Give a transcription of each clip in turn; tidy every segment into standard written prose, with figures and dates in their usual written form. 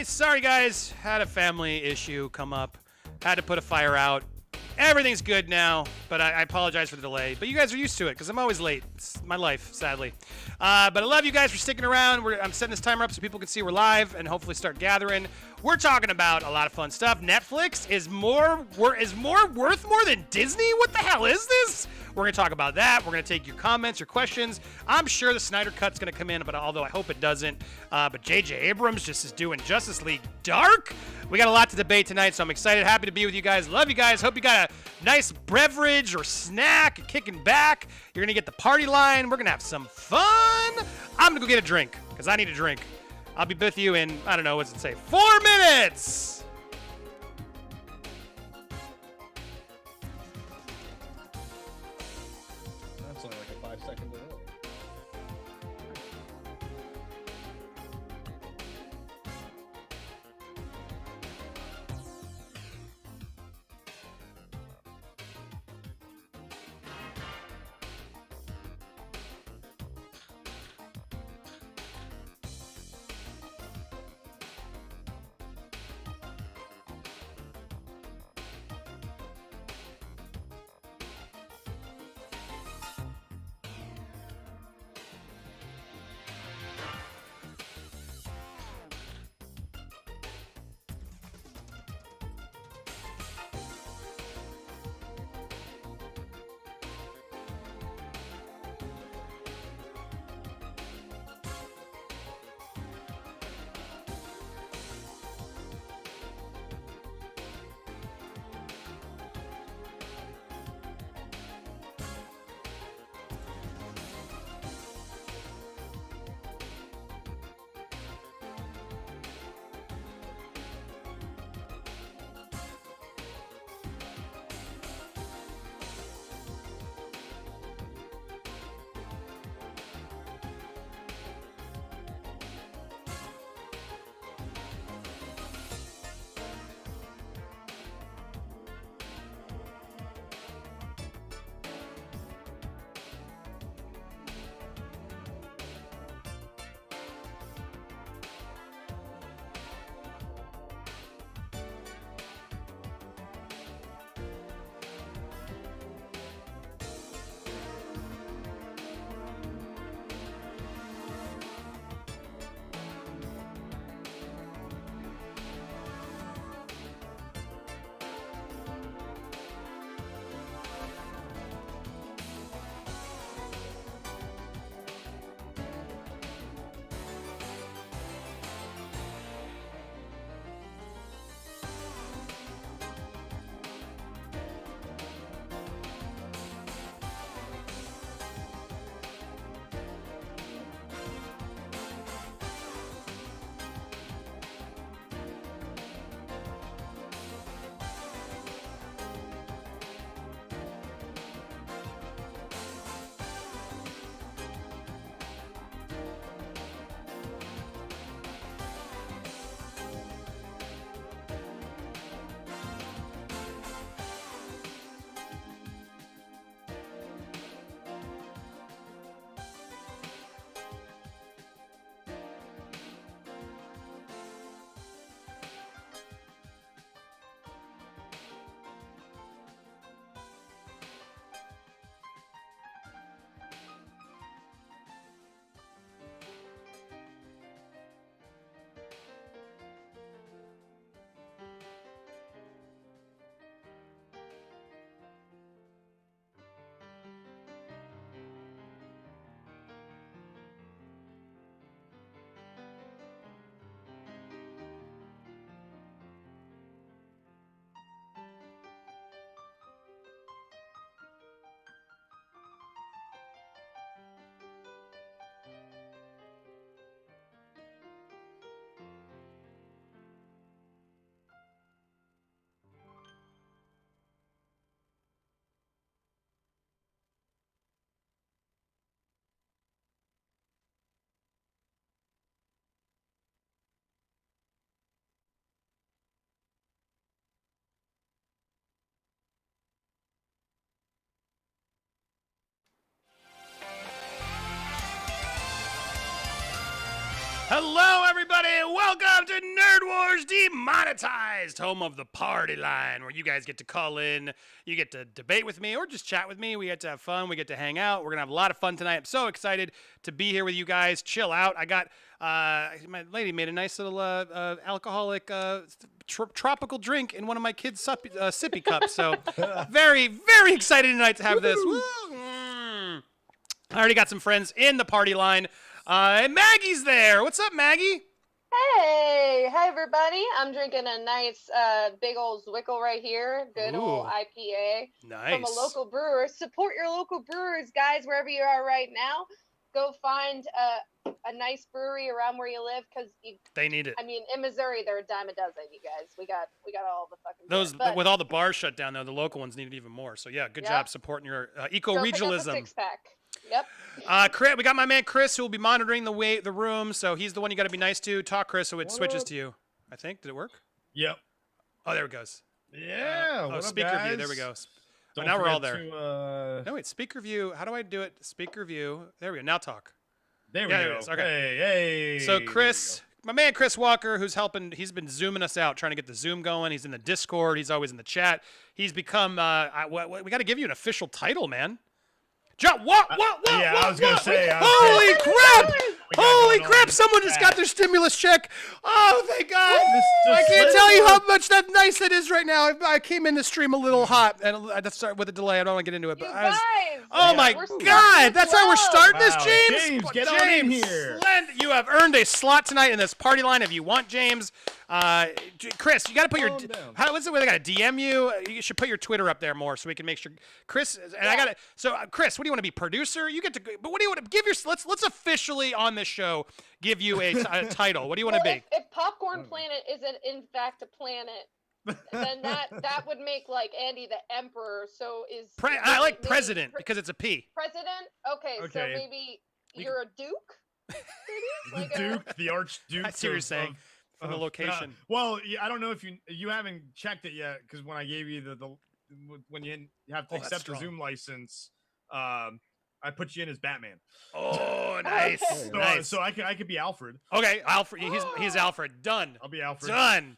Hey, sorry guys, had a family issue come up. Had to put a fire out. Everything's good now, but I apologize for the delay. But you guys are used to it, because I'm always late. It's my life, sadly. But I love you guys for sticking around. I'm setting this timer up so people can see we're live and hopefully start gathering. We're talking about a lot of fun stuff. Netflix is worth more than Disney? What the hell is this? We're going to talk about that. We're going to take your comments, your questions. I'm sure the Snyder Cut's going to come in, but although I hope it doesn't. But J.J. Abrams just is doing Justice League Dark. We got a lot to debate tonight, so I'm excited. Happy to be with you guys. Love you guys. Hope you got a nice beverage or snack, kicking back. You're going to get the party line. We're going to have some fun. I'm going to go get a drink because I need a drink. I'll be with you in, I don't know, what's it say, 4 minutes. That's only like a 5-second delay. Hello, everybody. Welcome to Nerd Keyboard Wars Demonetized, home of the party line, where you guys get to call in, you get to debate with me, or just chat with me. We get to have fun. We get to hang out. We're going to have a lot of fun tonight. I'm so excited to be here with you guys. Chill out. I got, my lady made a nice little alcoholic tropical drink in one of my kids' sippy cups. So very, very excited tonight to have this. Woo! I already got some friends in the party line. And Maggie's there. What's up, Maggie? Hey, hi everybody. I'm drinking a nice big old Zwickel right here. Good old IPA from a local brewer. Support your local brewers, guys, wherever you are right now. Go find a nice brewery around where you live, because they need it. I mean, in Missouri, they're a dime a dozen, you guys. We got all the fucking those beer, with all the bars shut down, though, the local ones need it even more. So yeah, good job supporting your eco-regionalism. Six-pack. Yep. Chris, we got my man Chris, who will be monitoring the room. So he's the one you got to be nice to. Talk, Chris, so it switches to you. I think. Did it work? Yep. Oh, there it goes. Yeah. What up, speaker guys? view. There we go. Don't now we're all forget there. No, wait. Speaker view. How do I do it? Speaker view. There we go. Now talk. There we There go. it is. Okay. Hey. So Chris, my man Chris Walker, who's helping, he's been zooming us out, trying to get the Zoom going. He's in the Discord. He's always in the chat. He's become. We got to give you an official title, man. What? Yeah, I was gonna say. Holy crap! Holy crap! Someone just got their stimulus check. Oh, thank God! I can't tell you how much nice that is right now. I came in the stream a little hot, and I have to start with a delay. I don't want to get into it, but oh my God! That's how we're starting this, James. James, get on in here. You have earned a slot tonight in this party line if you want, James. Chris, you got to put your. What's the way they got to DM you? You should put your Twitter up there more so we can make sure. Chris, and I got to. So, Chris, what do you want to be, producer? You get to. But what do you want to give your? Let's officially on this show give you a title. What do you want to be? If PopcornedPlanet isn't in fact a planet, then that would make like Andy the Emperor. So I like president because it's a P. President? Okay. So maybe you're a duke. Maybe? The Duke, the Archduke. I see what you're saying. For the location. Well, I don't know if you haven't checked it yet, because when I gave you the when you have to accept the Zoom license, I put you in as Batman. Oh, nice. Nice. So I could be Alfred. Okay, Alfred. He's Alfred. Done. I'll be Alfred. Done.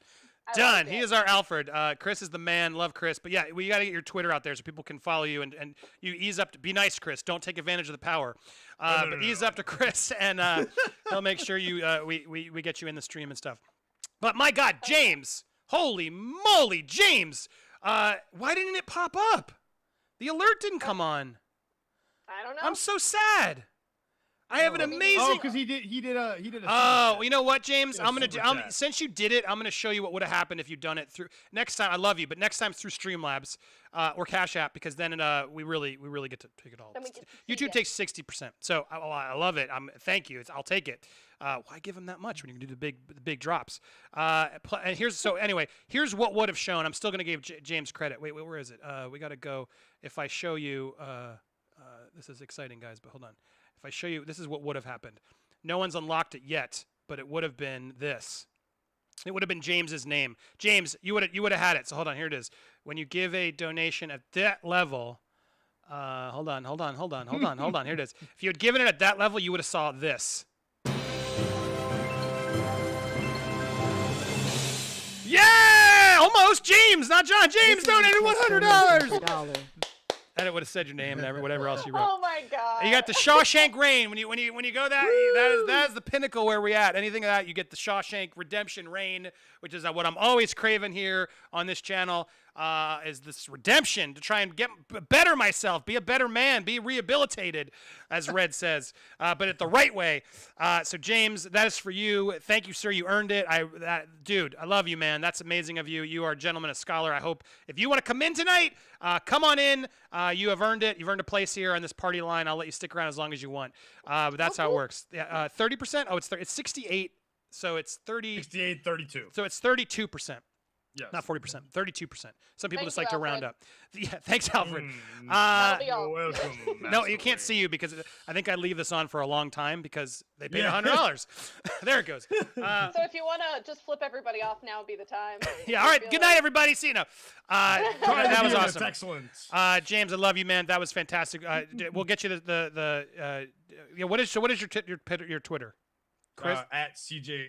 Done. He is our Alfred. Chris is the man. Love Chris. But yeah, we got to get your Twitter out there so people can follow you and you ease up. Be nice, Chris. Don't take advantage of the power. But ease up to Chris, and he'll make sure we get you in the stream and stuff. But my God, James, holy moly, James, why didn't it pop up? The alert didn't come on. I don't know. I'm so sad. I have an amazing. Oh, because he did a. Oh, you know what, James? Since you did it, I'm gonna show you what would have happened if you'd done it through. Next time, I love you, but next time through Streamlabs or Cash App, because then we really get to take it all. YouTube takes 60%, so I love it. Thank you. I'll take it. Why give him that much when you can do the big drops? And here's what would have shown. I'm still gonna give James credit. Wait, where is it? We gotta go. If I show you, this is exciting, guys. But hold on. If I show you, this is what would have happened. No one's unlocked it yet, but it would have been this. It would have been James's name. James, you would have had it. So hold on, here it is. When you give a donation at that level, hold on. Here it is. If you had given it at that level, you would have saw this. Yeah, almost. James, not John. James donated $100. And it would have said your name and whatever else you wrote. Oh my God! You got the Shawshank Rain. When you go that is the pinnacle where we at. Anything of that, you get the Shawshank Redemption Rain, which is what I'm always craving here on this channel. Is this redemption to try and better myself, be a better man, be rehabilitated, as Red says, but at the right way. So James, that is for you. Thank you, sir. You earned it. Dude, I love you, man. That's amazing of you. You are a gentleman, a scholar. I hope if you want to come in tonight, come on in. You have earned it. You've earned a place here on this party line. I'll let you stick around as long as you want. But that's how it works. 30%. Oh, it's 68. So it's 30. 68, 32. So it's 32%. Yes. Not 40%, 32%. Some people just like Alfred. to round up. Yeah, thanks, Alfred. You're welcome. No, you can't see you because I think I leave this on for a long time because they paid $100. There it goes. So if you want to just flip everybody off, now would be the time. Yeah, all right. Good night, everybody. See you now. That was awesome. That's excellent. James, I love you, man. That was fantastic. We'll get you what is your Twitter? Chris? At CJ.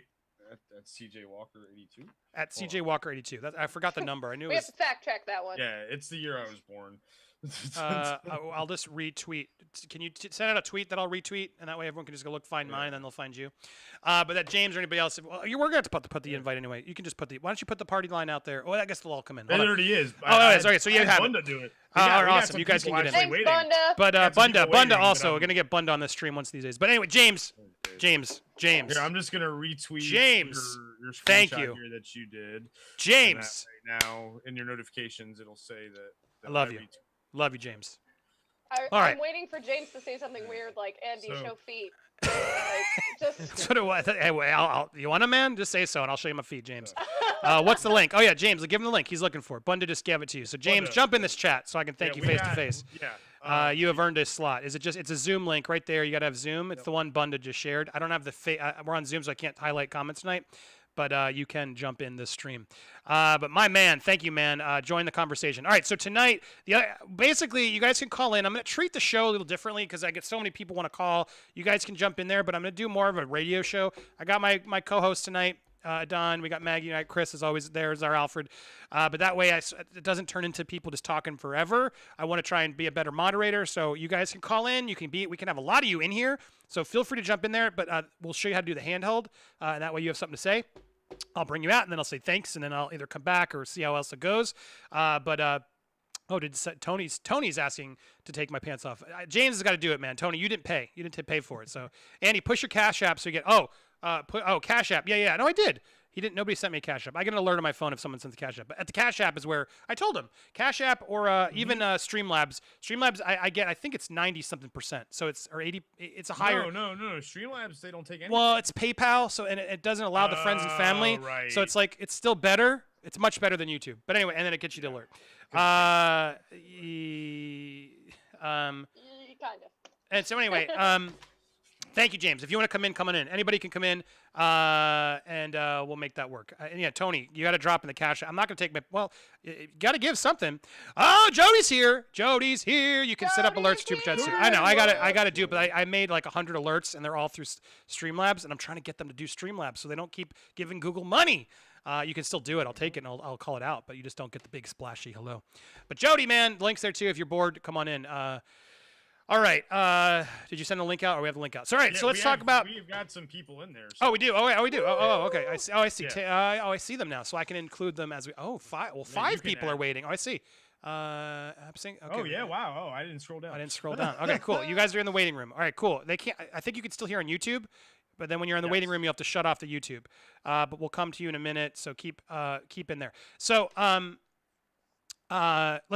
at CJ Walker 82. At CJ Walker 82. I forgot the number. I knew we it was. have to fact check that one. Yeah, it's the year I was born. I'll just retweet. Can you send out a tweet that I'll retweet, and that way everyone can just go find mine, and then they'll find you. But that James or anybody else, well, you were going to put the invite anyway. You can just put the. Why don't you put the party line out there? Oh, I guess they'll all come in. It already is. Okay. So you have Bunda do it. Awesome. You guys can get in. Thanks, Bunda. But Bunda also. We're gonna get Bunda on this stream once these days. But anyway, James. Here, I'm just gonna retweet James. Your Thank screenshot you. Here that you did. James. Right now in your notifications, it'll say that I love you. Love you, James. I'm waiting for James to say something weird like, Andy, show feet. That's what it was. Hey, you want a man? Just say so, and I'll show you my feet, James. What's the link? Oh, yeah, James, give him the link. He's looking for it. Bunda just gave it to you. So, James, jump in this chat so I can thank you face to face. Yeah. You have earned a slot. It's a Zoom link right there. You got to have Zoom. It's the one Bunda just shared. I don't have we're on Zoom, so I can't highlight comments tonight. But you can jump in this stream. But my man, thank you, man. Join the conversation. All right, so tonight, basically, you guys can call in. I'm going to treat the show a little differently because I get so many people want to call. You guys can jump in there, but I'm going to do more of a radio show. I got my co-host tonight, Don. We got Maggie tonight. Chris is always there as our Alfred. But that way, it doesn't turn into people just talking forever. I want to try and be a better moderator, so you guys can call in. We can have a lot of you in here, so feel free to jump in there. But we'll show you how to do the handheld, and that way you have something to say. I'll bring you out, and then I'll say thanks, and then I'll either come back or see how else it goes. Tony's asking to take my pants off. James has got to do it, man. Tony, you didn't pay. You didn't pay for it. So, Andy, push your Cash App so you get. Cash App. Yeah. No, I did. Nobody sent me a Cash App. I get an alert on my phone if someone sends a Cash App. But at the Cash App is where I told them Cash App or even Streamlabs. Streamlabs, I get. I think it's 90-something%. So it's or 80. It's a higher. No. Streamlabs, they don't take anything. Well, it's PayPal, so and it doesn't allow the friends and family. Right. So it's like it's still better. It's much better than YouTube. But anyway, and then it gets you to alert. Kind of. And so anyway, thank you, James. If you want to come in, come on in. Anybody can come in, and we'll make that work. And yeah, Tony, you got to drop in the Cash. I'm not going to take my. Well, you got to give something. Oh, Jody's here. You can set up alerts for Super Chats too. I know. I got to do it, but I made like 100 alerts, and they're all through Streamlabs, and I'm trying to get them to do Streamlabs so they don't keep giving Google money. You can still do it. I'll take it and I'll call it out, but you just don't get the big splashy hello. But Jody, man, links there too. If you're bored, come on in. All right. Did you send the link out, or we have the link out? So, all right. So let's talk about. We've got some people in there. So. Oh, we do. Oh, we do. Oh, okay. I see. Oh, I see. Yeah. I see them now. So I can include them as we. Oh, five. Well, five people are waiting. Oh, I see. Okay. Oh yeah. Wow. Oh, I didn't scroll down. Okay, cool. You guys are in the waiting room. All right, cool. They can't. I think you can still hear on YouTube, but then when you're in the waiting room, you have to shut off the YouTube. But we'll come to you in a minute. So keep in there. So let's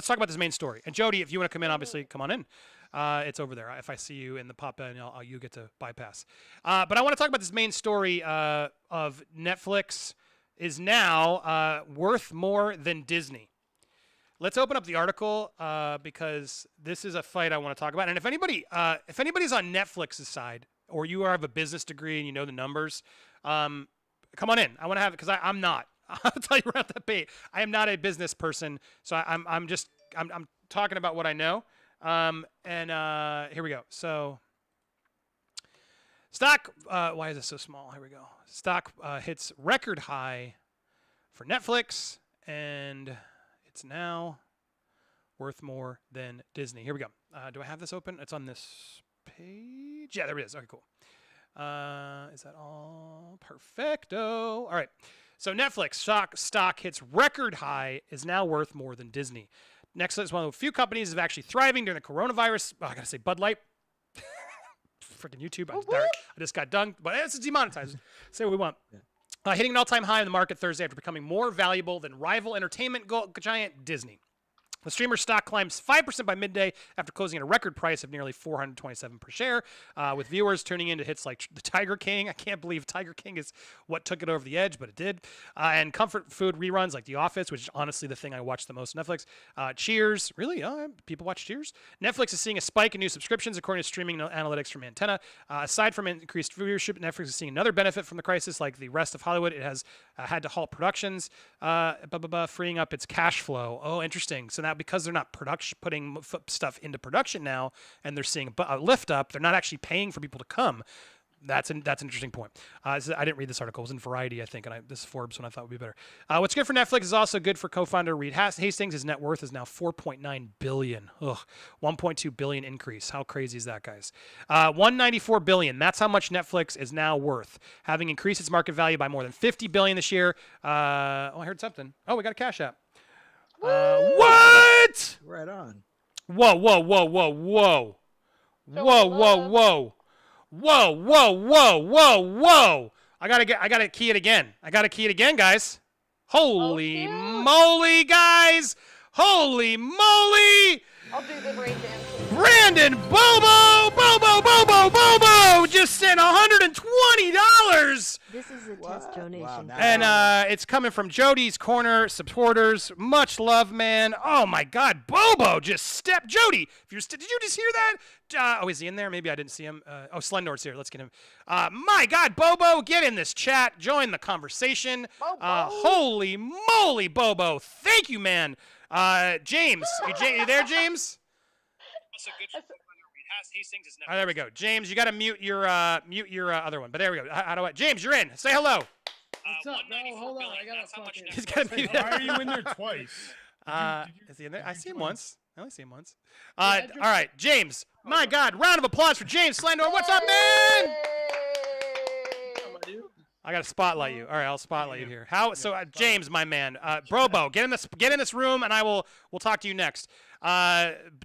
talk about this main story. And Jody, if you want to come in, obviously come on in. It's over there. If I see you in the pop-in, you get to bypass. But I want to talk about this main story of Netflix is now worth more than Disney. Let's open up the article because this is a fight I want to talk about. And if anybody's on Netflix's side, or you have a business degree and you know the numbers, come on in. I want to have it because I'm not. I'll tell you right off the bat. I am not a business person, so I'm talking about what I know. Here we go. So stock, why is it so small? Here we go. Stock hits record high for Netflix, and it's now worth more than Disney. Here we go. Do I have this open? It's on this page. Yeah, there it is. Okay, cool. Is that all? Perfecto. All right. So Netflix stock hits record high, is now worth more than Disney. Netflix is one of the few companies that is actually thriving during the coronavirus. I got to say Bud Light. Freaking YouTube. I just got done. But it's demonetized. Say what we want. Yeah. Hitting an all-time high in the market Thursday after becoming more valuable than rival entertainment giant Disney. The streamer's stock climbs 5% by midday after closing at a record price of nearly $427 per share, with viewers tuning into hits like The Tiger King. I can't believe Tiger King is what took it over the edge, but it did. And comfort food reruns like The Office, which is honestly the thing I watch the most on Netflix. Cheers. Really? People watch Cheers? Netflix is seeing a spike in new subscriptions, according to streaming analytics from Antenna. Aside from increased viewership, Netflix is seeing another benefit from the crisis. Like the rest of Hollywood, it has had to halt productions, freeing up its cash flow. Oh, interesting. So now because they're not putting stuff into production now, and they're seeing a lift up, they're not actually paying for people to come. That's an interesting point. I didn't read this article. It was in Variety, I think, and this is Forbes one I thought would be better. What's good for Netflix is also good for co-founder Reed Hastings. His net worth is now $4.9 billion. Ugh, $1.2 billion increase. How crazy is that, guys? $194 billion. That's how much Netflix is now worth, having increased its market value by more than $50 billion this year. I heard something. Oh, we got a Cash App. What? Right on. Whoa. I gotta key it again. Guys. Holy moly, guys. Holy moly. I'll do the brain dance. Brandon Bobo just sent $120. This is a test donation. Wow, and it's coming from Jody's Corner supporters. Much love, man. Oh my God, Bobo just stepped. Jody, did you just hear that? Is he in there? Maybe I didn't see him. Slendor's here. Let's get him. My God, Bobo, get in this chat. Join the conversation. Holy moly, Bobo. Thank you, man. James, you there, James? Also good for Hastings is there we go. James, you got to mute your other one. But there we go. How do I? James, you're in. Say hello. What's up? No, hold on. I got to fucking. He's got to mute. Why are you in there twice? Is he in there? I see him once. I only see him once. All right, James. My God, round of applause for James Slendor. What's up, man? I gotta spotlight you. All right, I'll spotlight you here. James, my man, Brobo, get in this room, and we'll talk to you next.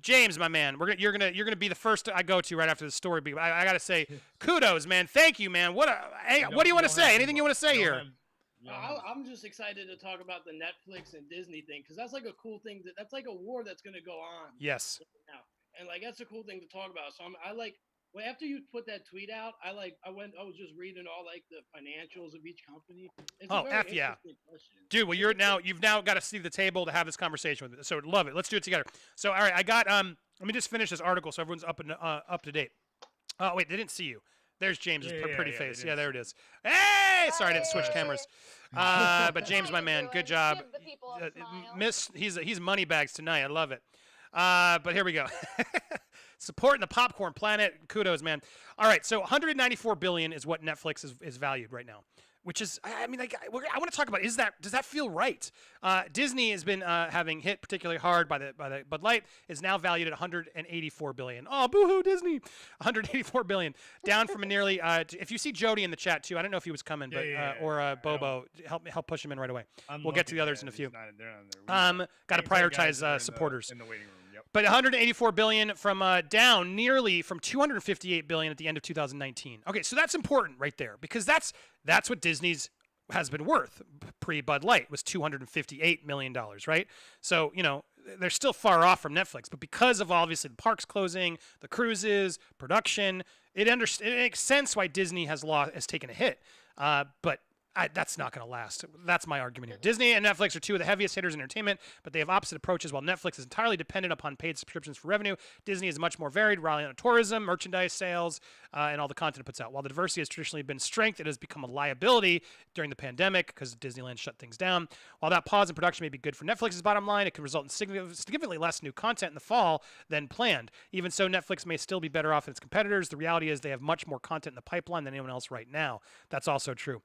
James, my man, you're gonna be the first I go to right after the story. But I gotta say, kudos, man. Thank you, man. What do you want to say? Anything you want to say here? I'm just excited to talk about the Netflix and Disney thing because that's like a cool thing. That's like a war that's gonna go on. Yes. Right now. And like that's a cool thing to talk about. So well, after you put that tweet out, I was just reading all like the financials of each company. It's yeah. Dude, well you've now got to see the table to have this conversation with it. So love it. Let's do it together. So all right, I got let me just finish this article so everyone's up to date. Oh wait, they didn't see you. There's James's pretty face. Yeah, there it is. Hey, sorry, I didn't switch cameras. But James, my man, good job. He's money bags tonight. I love it. But here we go. Supporting the Popcorn Planet. Kudos, man. All right, so $194 billion is what Netflix is valued right now, which is, I mean, I want to talk about, does that feel right? Disney has been having hit particularly hard by the Bud Light, is now valued at $184 billion. Oh, boo-hoo, Disney. $184 billion. Down from a nearly, if you see Jody in the chat too, I don't know if he was coming, but or Bobo, help push him in right away. We'll get to the others in a few. Got to prioritize supporters. In the waiting room. Yep. But $184 billion from down nearly from $258 billion at the end of 2019. Okay, so that's important right there because that's what Disney's has been worth pre-Bud Light was $258 million, right? So, they're still far off from Netflix, but because of obviously the parks closing, the cruises, production, it makes sense why Disney has taken a hit. But that's not going to last. That's my argument here. Disney and Netflix are two of the heaviest hitters in entertainment, but they have opposite approaches. While Netflix is entirely dependent upon paid subscriptions for revenue, Disney is much more varied, relying on tourism, merchandise sales, and all the content it puts out. While the diversity has traditionally been strength, it has become a liability during the pandemic because Disneyland shut things down. While that pause in production may be good for Netflix's bottom line, it could result in significantly less new content in the fall than planned. Even so, Netflix may still be better off than its competitors. The reality is they have much more content in the pipeline than anyone else right now. That's also true.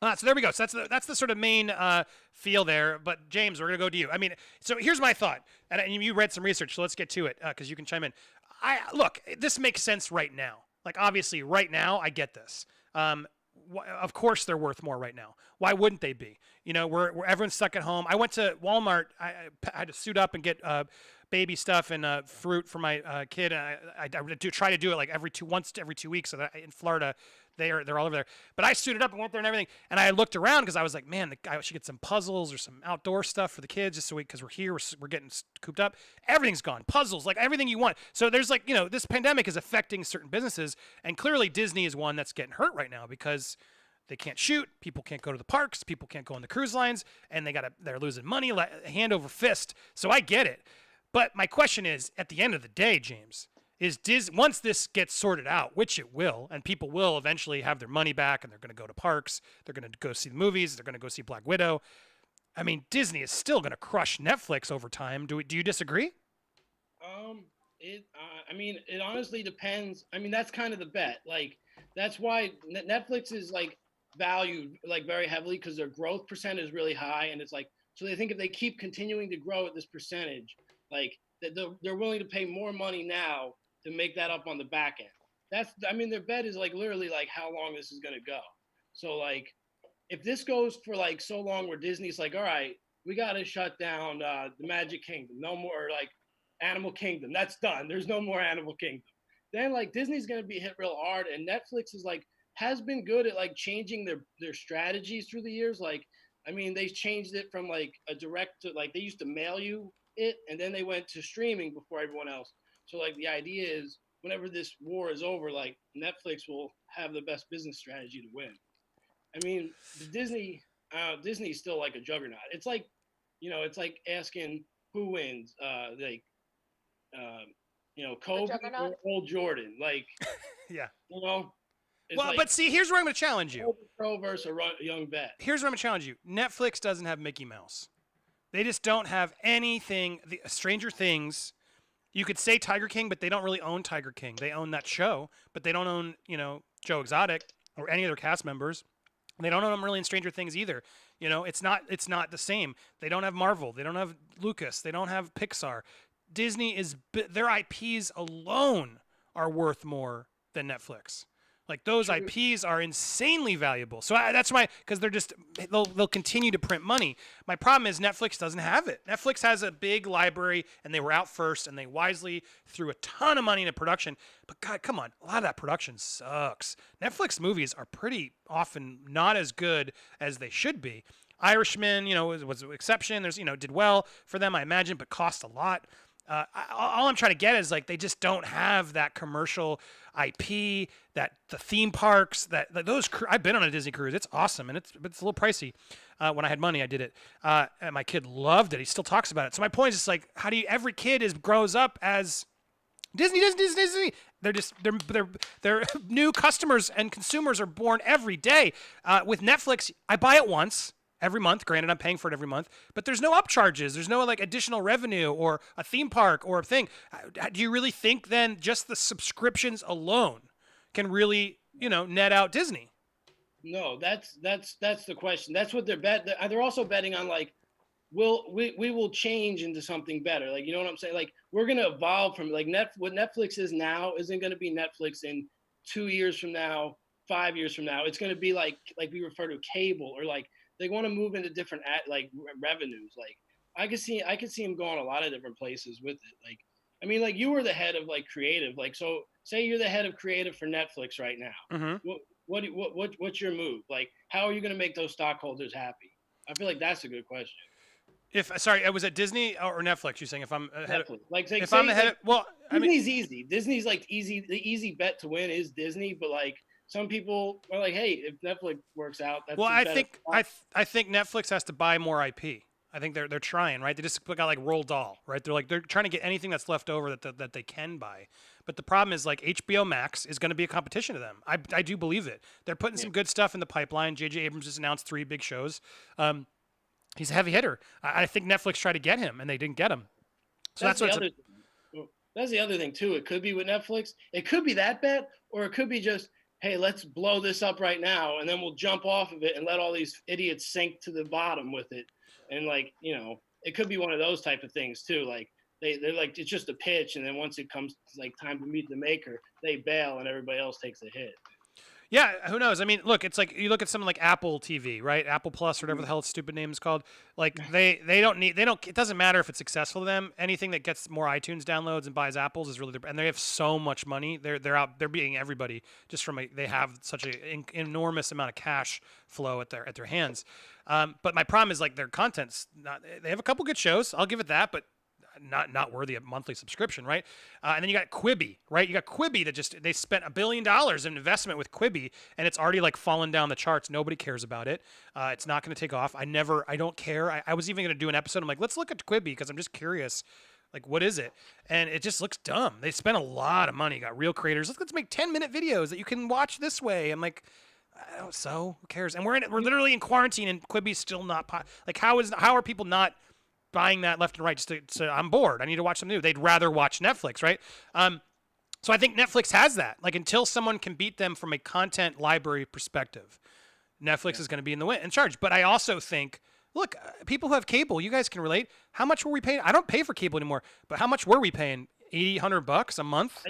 So there we go. So that's the sort of main feel there. But James, we're gonna go to you. I mean, so here's my thought, and you read some research, so let's get to it because you can chime in. Look, this makes sense right now. Like obviously, right now, I get this. Of course, they're worth more right now. Why wouldn't they be? We're everyone's stuck at home. I went to Walmart. I had to suit up and get baby stuff and fruit for my kid. I try to do it like once every 2 weeks. So that in Florida. They're all over there. But I suited up and went there and everything. And I looked around because I was like, man, I should get some puzzles or some outdoor stuff for the kids just so because we're here, we're getting cooped up. Everything's gone. Puzzles, like everything you want. So there's like, this pandemic is affecting certain businesses. And clearly Disney is one that's getting hurt right now because they can't shoot. People can't go to the parks. People can't go on the cruise lines. And they're losing money hand over fist. So I get it. But my question is, at the end of the day, James, once this gets sorted out, which it will, and people will eventually have their money back and they're going to go to parks, they're going to go see the movies, they're going to go see Black Widow. I mean, Disney is still going to crush Netflix over time. Do you disagree? It honestly depends. I mean, that's kind of the bet. Like That's why Netflix is like valued like very heavily because their growth percent is really high, and it's like so they think if they keep continuing to grow at this percentage, like they're willing to pay more money now to make that up on the back end. That's I mean their bet is like literally like how long this is gonna go. So like if this goes for like so long where Disney's like, all right, we gotta shut down the Magic Kingdom, no more like Animal Kingdom, that's done. There's no more Animal Kingdom. Then like Disney's gonna be hit real hard, and Netflix is like has been good at like changing their strategies through the years. Like, I mean, they changed it from like a direct to like they used to mail you it, and then they went to streaming before everyone else. So like the idea is whenever this war is over, like Netflix will have the best business strategy to win. I mean, Disney's still like a juggernaut. It's like, you know, it's like asking who wins, Kobe or old Jordan. Like, yeah, you know. Well, like, but see, here's where I'm going to challenge you. Pro versus a young vet. Here's where I'm going to challenge you. Netflix doesn't have Mickey Mouse. They just don't have anything. The Stranger Things. You could say Tiger King, but they don't really own Tiger King. They own that show, but they don't own, Joe Exotic or any other cast members. They don't own them really in Stranger Things either. It's not the same. They don't have Marvel. They don't have Lucas. They don't have Pixar. Disney their IPs alone are worth more than Netflix. Like those IPs are insanely valuable. So that's why, because they'll continue to print money. My problem is Netflix doesn't have it. Netflix has a big library, and they were out first, and they wisely threw a ton of money into production. But God, come on, a lot of that production sucks. Netflix movies are pretty often not as good as they should be. Irishman, was an exception. There's, did well for them, I imagine, but cost a lot. All I'm trying to get is like they just don't have that commercial IP, that the theme parks, that those. I've been on a Disney cruise. It's awesome, and it's a little pricey. When I had money, I did it, and my kid loved it. He still talks about it. So my point is just like, how do you? Every kid grows up as Disney. They're new customers and consumers are born every day. With Netflix, I buy it once. Every month, granted, I'm paying for it every month, but there's no upcharges. There's no like additional revenue or a theme park or a thing. Do you really think then just the subscriptions alone can really, net out Disney? No, that's the question. That's what they're They're also betting on like, we will change into something better. Like, you know what I'm saying? Like we're gonna evolve from like what Netflix is now isn't gonna be Netflix in 2 years from now, 5 years from now. It's gonna be like we refer to cable or like. They want to move into different like revenues. Like I could see them going a lot of different places with it. Like, I mean, like you were the head of like creative. Like, so say you're the head of creative for Netflix right now. Mm-hmm. What's your move? Like, how are you going to make those stockholders happy? I feel like that's a good question. Was it Disney or Netflix? You're saying if I'm ahead of, like, if I'm ahead of, well, Disney's easy. Disney's like easy. The easy bet to win is Disney, but like. Some people are like, "Hey, if Netflix works out, that's well." I think Netflix has to buy more IP. I think they're trying, right? They just got like Roald Dahl, right? They're trying to get anything that's left over that they can buy. But the problem is like HBO Max is going to be a competition to them. I do believe it. They're putting some good stuff in the pipeline. J.J. Abrams just announced 3 big shows. He's a heavy hitter. I think Netflix tried to get him and they didn't get him. So that's the other thing too. It could be with Netflix. It could be that bet, or it could be just. Hey, let's blow this up right now, and then we'll jump off of it and let all these idiots sink to the bottom with it. And like, it could be one of those type of things too. Like they're like, it's just a pitch, and then once it comes like time to meet the maker, they bail and everybody else takes a hit. Yeah, who knows? I mean, look, it's like you look at something like Apple TV, right? Apple Plus, or whatever the hell its stupid name is called. Like they don't. It doesn't matter if it's successful to them. Anything that gets more iTunes downloads and buys Apples is really, and they have so much money. They're beating everybody just from they have such an enormous amount of cash flow at their hands. But my problem is like their content's not. They have a couple good shows. I'll give it that, but. Not worthy of monthly subscription, right? And then you got Quibi, right? You got Quibi that they spent $1 billion in investment with Quibi, and it's already like fallen down the charts. Nobody cares about it. It's not going to take off. I don't care. I was even going to do an episode. I'm like, let's look at Quibi because I'm just curious. Like, what is it? And it just looks dumb. They spent a lot of money. Got real creators. Let's make 10-minute videos that you can watch this way. I'm like, who cares? And we're literally in quarantine, and Quibi's still not like how are people not buying that left and right? I'm bored. I need to watch something new. They'd rather watch Netflix, right? So I think Netflix has that. Like until someone can beat them from a content library perspective, Netflix is going to be in charge. But I also think, look, people who have cable, you guys can relate. How much were we paying? I don't pay for cable anymore, but how much were we paying? $100 a month?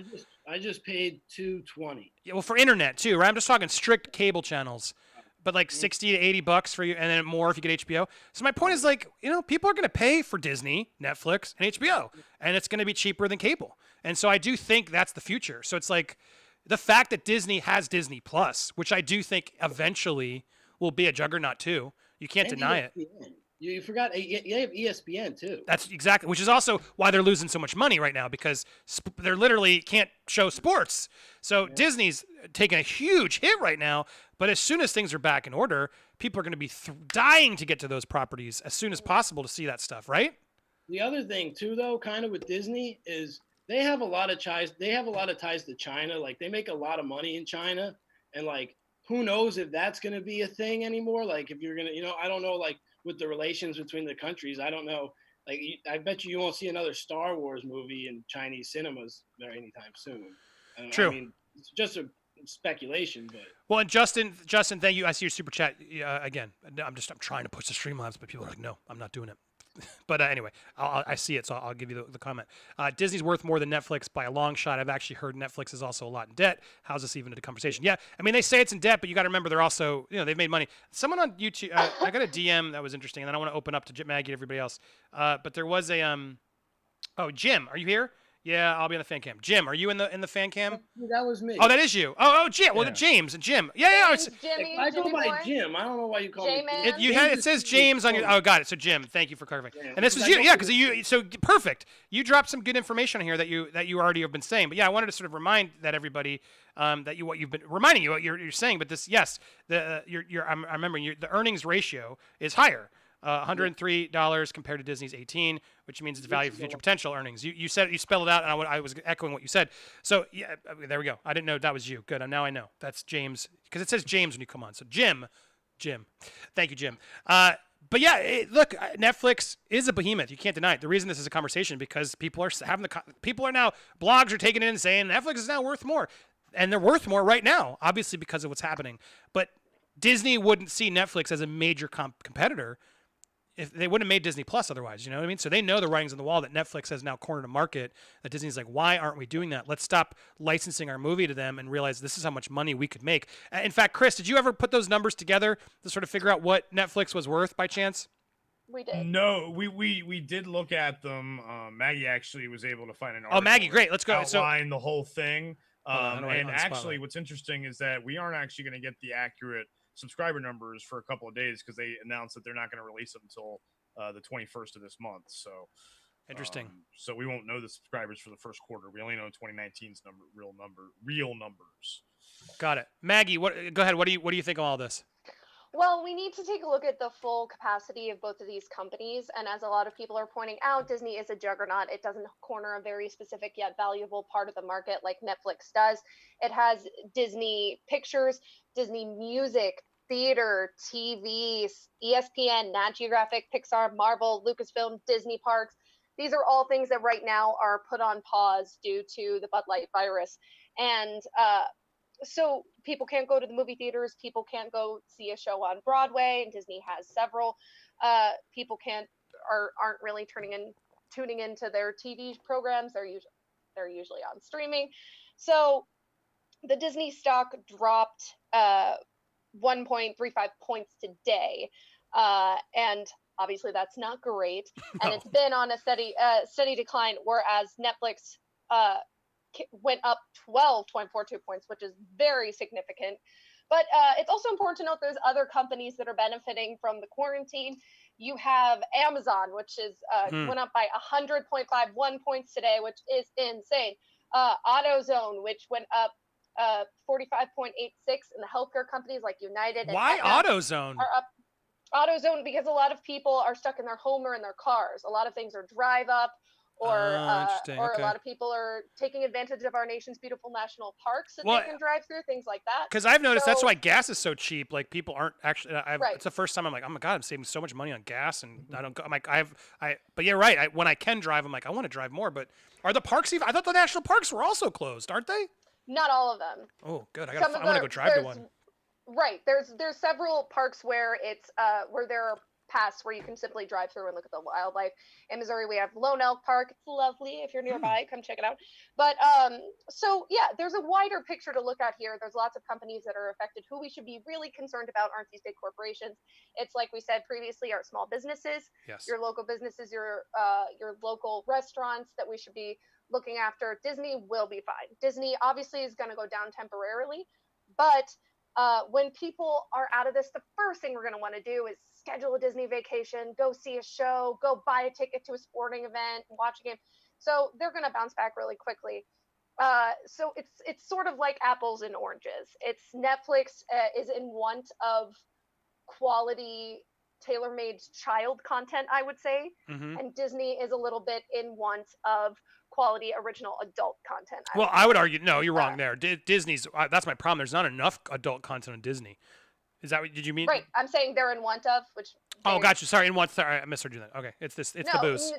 I just paid $220. Yeah, well, for internet too, right? I'm just talking strict cable channels, but like $60 to $80 for you, and then more if you get HBO. So my point is like, people are going to pay for Disney, Netflix, and HBO, and it's going to be cheaper than cable. And so I do think that's the future. So it's like the fact that Disney has Disney Plus, which I do think eventually will be a juggernaut too. You can't deny it. You forgot you have ESPN too. That's exactly, which is also why they're losing so much money right now because they're literally can't show sports. So Disney's taking a huge hit right now. But as soon as things are back in order, people are going to be dying to get to those properties as soon as possible to see that stuff, right? The other thing too, though, kind of with Disney is they have a lot of ties. They have a lot of ties to China. Like they make a lot of money in China, and like who knows if that's going to be a thing anymore? Like if you're gonna, I don't know, like with the relations between the countries, I don't know. Like I bet you won't see another Star Wars movie in Chinese cinemas there anytime soon. True. I mean, it's just a speculation, but well, and Justin, thank you. I see your super chat again. I'm trying to push the Streamlabs, but people are like, no, I'm not doing it. But anyway, I see it, so I'll give you the comment. Disney's worth more than Netflix by a long shot. I've actually heard Netflix is also a lot in debt. How's this even a conversation? Yeah, I mean, they say it's in debt, but you got to remember they're also, they've made money. Someone on YouTube, I got a DM that was interesting, and then I want to open up to Maggie and everybody else. But there was a, Jim, are you here? Yeah, I'll be in the fan cam. Jim, are you in the fan cam? That was me. Oh, that is you. Oh, Jim. Well, James and Jim. Yeah. Jimmy, I go by Jim. I don't know why you call me. It says James on your. Oh, got it. So Jim, thank you for clarifying. Yeah, and this was you. Yeah, because you. So perfect. You dropped some good information on here that you already have been saying. But yeah, I wanted to sort of remind that everybody that what you've been reminding you what you're saying. But this, yes, I'm remembering the earnings ratio is higher. $103 compared to Disney's $18, which means it's value for future potential earnings. You said you spelled it out, and I was echoing what you said. So yeah, there we go. I didn't know that was you. Good. Now I know that's James because it says James when you come on. So Jim, thank you, Jim. But yeah, look, Netflix is a behemoth. You can't deny it. The reason this is a conversation because people are now blogs are taking it in and saying Netflix is now worth more, and they're worth more right now, obviously because of what's happening. But Disney wouldn't see Netflix as a major competitor if they wouldn't have made Disney Plus otherwise, you know what I mean? So they know the writing's on the wall that Netflix has now cornered a market, that Disney's like, why aren't we doing that? Let's stop licensing our movie to them and realize this is how much money we could make. In fact, Chris, did you ever put those numbers together to sort of figure out what Netflix was worth by chance? We did. No, we did look at them. Maggie actually was able to find an article. Oh, Maggie, great. Let's go. Outline the whole thing. And actually, spotlight. what's interesting is that we aren't actually going to get the accurate subscriber numbers for a couple of days because they announced that they're not going to release them until the 21st of this month. So interesting. So we won't know the subscribers for the first quarter. We only know 2019's real numbers. Got it. Maggie, go ahead. What do you think of all this? Well, we need to take a look at the full capacity of both of these companies. And as a lot of people are pointing out, Disney is a juggernaut. It doesn't corner a very specific yet valuable part of the market like Netflix does. It has Disney Pictures, Disney Music, theater, TV, ESPN, Nat Geographic, Pixar, Marvel, Lucasfilm, Disney Parks. These are all things that right now are put on pause due to the Bud Light virus. And so people can't go to the movie theaters. People can't go see a show on Broadway, and Disney has several. People aren't really tuning into their TV programs. They're usually on streaming. So the Disney stock dropped 1.35 points today, and obviously that's not great. And it's been on a steady decline, whereas Netflix went up 12.42 points, which is very significant. But it's also important to note there's other companies that are benefiting from the quarantine. You have Amazon, which is went up by 100.51 points today, which is insane. AutoZone, which went up 45.86, and the healthcare companies like United. Why AutoZone? Are up. AutoZone because a lot of people are stuck in their home or in their cars. A lot of things are drive up or okay. a lot of people are taking advantage of our nation's beautiful national parks that they can drive through, things like that. Because I've noticed that's why gas is so cheap. Like people aren't actually. Right. It's the first time I'm like, oh my god, I'm saving so much money on gas, and I don't go. I'm like, But you're right. When I can drive, I'm like, I want to drive more. But are the parks even? I thought the national parks were also closed, aren't they? Not all of them. Oh, good. I want to go drive to one. Right. There's several parks where it's where there are paths where you can simply drive through and look at the wildlife. In Missouri, we have Lone Elk Park. It's lovely. If you're nearby, come check it out. But so yeah, there's a wider picture to look at here. There's lots of companies that are affected. Who we should be really concerned about aren't these big corporations. It's like we said previously, our small businesses, your local businesses, your local restaurants that we should be looking after. Disney will be fine. Disney obviously is going to go down temporarily, but when people are out of this, the first thing we're going to want to do is schedule a Disney vacation, go see a show, go buy a ticket to a sporting event, watch a game. So they're going to bounce back really quickly. So it's sort of like apples and oranges. It's Netflix is in want of quality, tailor-made child content, I would say, and Disney is a little bit in want of quality original adult content. I would argue no, you're wrong there. Disney's that's my problem. There's not enough adult content on Disney. Is that what did you mean? Right. I'm saying they're in want of, which. Oh, gotcha. Sorry, in want. Sorry, I misheard you. Then okay, it's the booze.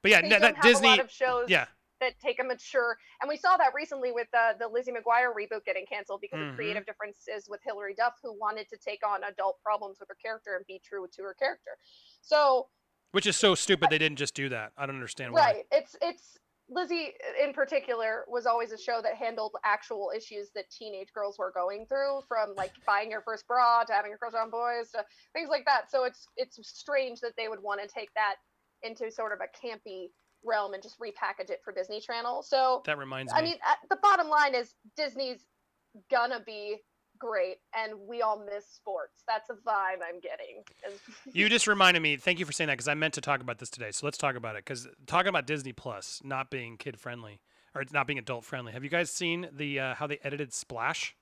But yeah, that Disney. A lot of shows that take a mature, and we saw that recently with the Lizzie McGuire reboot getting canceled because of creative differences with Hilary Duff, who wanted to take on adult problems with her character and be true to her character. So. Which is so stupid. They didn't just do that. I don't understand why. Right. It's. Lizzie, in particular, was always a show that handled actual issues that teenage girls were going through, from like buying your first bra to having a crush on boys to things like that. So it's strange that they would want to take that into sort of a campy realm and just repackage it for Disney Channel. So that reminds me. I mean, the bottom line is Disney's gonna be great, and we all miss sports. That's a vibe I'm getting. You just reminded me. Thank you for saying that, because I meant to talk about this today. So let's talk about it, because talking about Disney Plus not being kid friendly or it's not being adult friendly. Have you guys seen the how they edited Splash?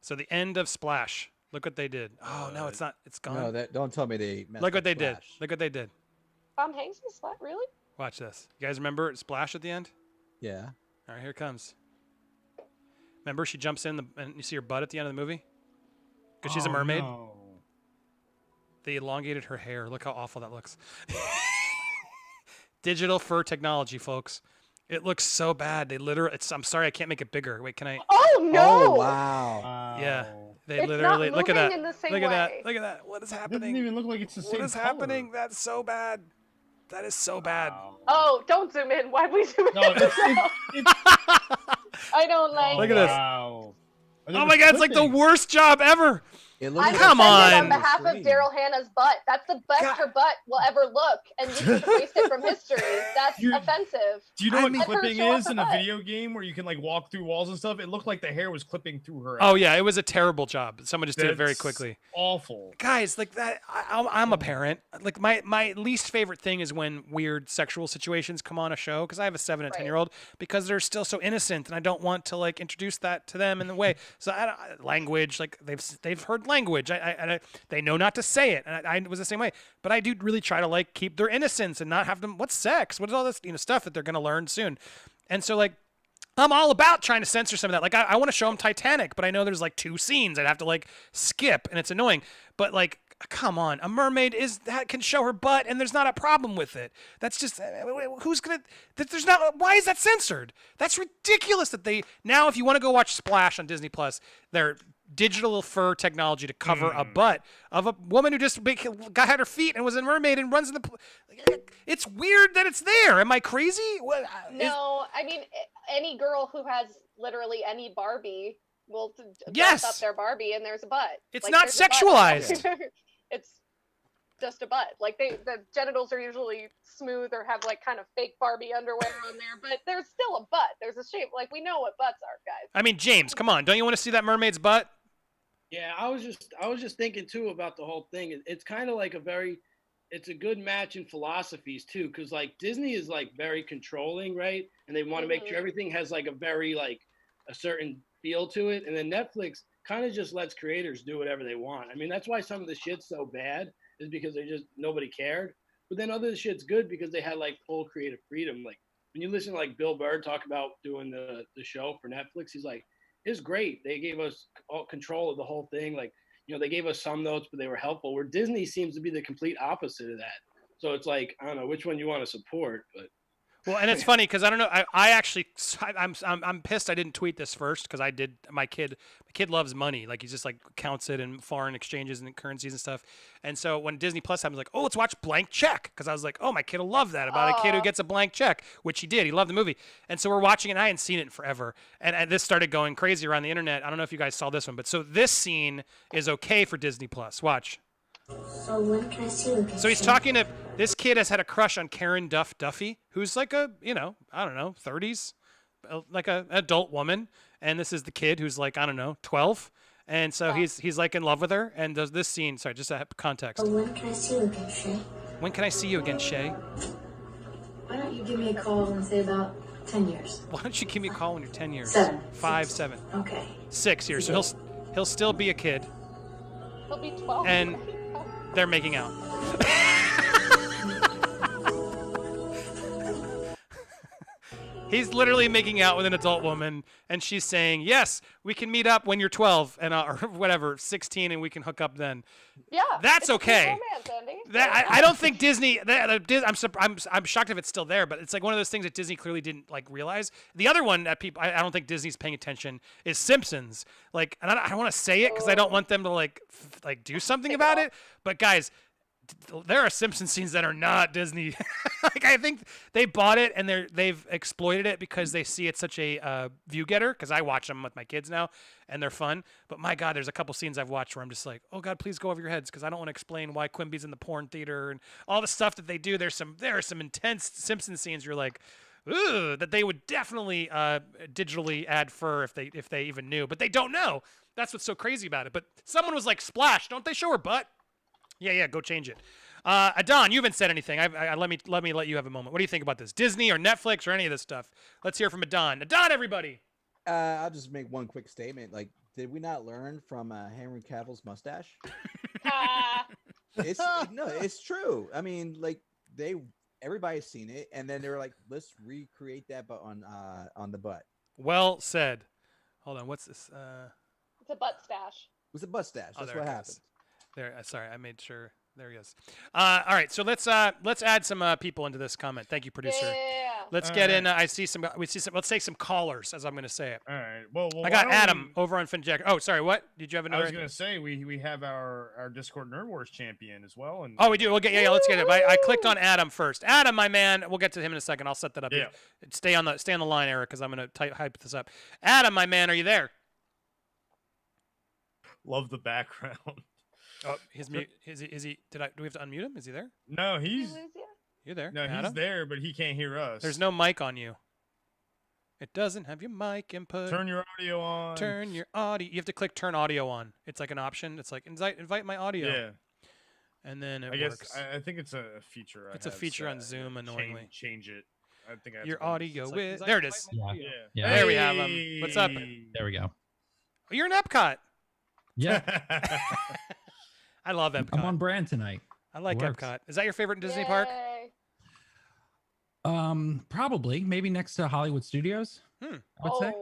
So the end of Splash. Look what they did. Oh no, it's not. It's gone. No, don't tell me they. Look what they did. Look what they did. Tom Hanks in Splash, really? Watch this. You guys remember Splash at the end? Yeah. All right, here it comes. Remember, she jumps in and you see her butt at the end of the movie? Because she's a mermaid. No. They elongated her hair. Look how awful that looks. Digital fur technology, folks. It looks so bad. They literally. I'm sorry, I can't make it bigger. Wait, can I? Oh no! Oh wow. Yeah, they it's literally. Not look at that. In the same look way. at that. Look at that. What is happening? It doesn't even look like it's the same. What is happening? That's so bad. That is so bad. Oh, don't zoom in. Why we zoom in? No, it's I don't like. Look at this. Wow. Oh my God! It's like the worst job ever. Come on behalf of Daryl Hannah's butt. That's the best her butt will ever look, and you should erase it from history. That's offensive. Do you know what clipping is in a video game where you can like walk through walls and stuff? It looked like the hair was clipping through her. Oh yeah, it was a terrible job. Someone just did it very quickly. Awful. Guys, like that. I'm a parent. Like my least favorite thing is when weird sexual situations come on a show, because I have a 7 and 10-year-old, because they're still so innocent, and I don't want to like introduce that to them in the way. So language, like they've heard language. They know not to say it, and I was the same way. But I do really try to like keep their innocence and not have them. What's sex? What is all this stuff that they're gonna learn soon? And so like, I'm all about trying to censor some of that. Like I want to show them Titanic, but I know there's like 2 scenes I'd have to like skip, and it's annoying. But like, come on, a mermaid can show her butt, and there's not a problem with it. That's just who's gonna? There's not. Why is that censored? That's ridiculous. That they now, if you want to go watch Splash on Disney Plus, they're digital fur technology to cover a butt of a woman who just had her feet and was a mermaid and runs in the. It's weird that it's there. Am I crazy? No, I mean any girl who has literally any Barbie will dress up their Barbie and there's a butt. It's like, not sexualized. It's just a butt. Like the genitals are usually smooth or have like kind of fake Barbie underwear on there, but there's still a butt. There's a shape. Like we know what butts are, guys. I mean, James, come on. Don't you want to see that mermaid's butt? Yeah, I was just thinking too about the whole thing. It's kind of like it's a good match in philosophies too, because like Disney is like very controlling, right? And they want to make sure everything has like a very like a certain feel to it, and then Netflix kind of just lets creators do whatever they want. I mean, that's why some of the shit's so bad, is because nobody cared. But then other shit's good because they had like full creative freedom. Like when you listen to like Bill Burr talk about doing the show for Netflix, he's like, it's great. They gave us all control of the whole thing. Like, you know, they gave us some notes, but they were helpful. Where Disney seems to be the complete opposite of that. So it's like, I don't know which one you want to support, but. Well, and it's funny because I don't know. I actually, I'm pissed I didn't tweet this first because I did. My kid loves money. Like he just like counts it in foreign exchanges and currencies and stuff. And so when Disney Plus happened, I was like, oh, let's watch Blank Check because I was like, oh, my kid will love that about a kid who gets a blank check, which he did. He loved the movie. And so we're watching it. And I hadn't seen it in forever. And this started going crazy around the internet. I don't know if you guys saw this one, but so this scene is okay for Disney Plus. Watch. So when can I see you? So he's talking to this kid has had a crush on Karen Duffy, who's like a, you know, I don't know, 30s, like an adult woman. And this is the kid who's like, I don't know, 12. And so he's like in love with her. And does this scene, sorry, just a context. So when can I see you again, Shay? When can I see you again, Shay? Why don't you give me a call in, say, about 10 years? Why don't you give me a call when you're 10 years? 7. 5, 6. 7. Okay. 6 years. So he'll still be a kid. He'll be 12. And they're making out. He's literally making out with an adult woman, and she's saying, "Yes, we can meet up when you're 12 and or whatever, 16, and we can hook up then." Yeah, that's okay. Romance, Andy. I don't think Disney. I'm shocked if it's still there, but it's like one of those things that Disney clearly didn't like realize. The other one that people, I don't think Disney's paying attention is Simpsons. Like, and I don't want to say it because I don't want them to like do something about it. But guys, there are Simpsons scenes that are not Disney. Like I think they bought it and they've exploited it because they see it's such a view getter. Because I watch them with my kids now, and they're fun. But my God, there's a couple scenes I've watched where I'm just like, oh God, please go over your heads because I don't want to explain why Quimby's in the porn theater and all the stuff that they do. There are some intense Simpsons scenes. You're like, ooh, that they would definitely digitally add fur if they even knew, but they don't know. That's what's so crazy about it. But someone was like, Splash, don't they show her butt? Yeah, go change it. Adon, you haven't said anything. Let me let you have a moment. What do you think about this? Disney or Netflix or any of this stuff? Let's hear from Adon. Adon, everybody. I'll just make one quick statement. Like, did we not learn from Henry Cavill's mustache? It's true. I mean, like everybody's seen it, and then they were like, let's recreate that, but on the butt. Well said. Hold on, what's this? It's a butt stash. It was a butt stash. That's what happened. There. Sorry, I made sure. There he is. All right, so let's add some people into this comment. Thank you, producer. Yeah. Let's get in. Let's take some callers, as I'm going to say it. All right. Well, I got Adam over on FinJack. Oh, sorry. What did you have? I was going to say we have our Discord Nerd Wars champion as well. And we do. We'll get. Yeah. Let's get it. I clicked on Adam first. Adam, my man. We'll get to him in a second. I'll set that up. Yeah. Stay on the line, Eric, because I'm going to hype this up. Adam, my man, are you there? Love the background. Oh, his mute. Is he? Do we have to unmute him? Is he there? No, he's. You're there. No, Adam? he's there, but he can't hear us. There's no mic on you. It doesn't have your mic input. Turn your audio on. Turn your audio. You have to click turn audio on. It's like an option. It's like invite my audio. Yeah. And then it works. I think it's a feature. It's a feature on Zoom, annoyingly. Change it. I think I have your to audio like, with. There it is. Yeah. There we have him. What's up? There we go. Oh, you're in Epcot. Yeah. I love Epcot. I'm on brand tonight. I like Epcot. Is that your favorite Disney park? Probably. Maybe next to Hollywood Studios. I would say.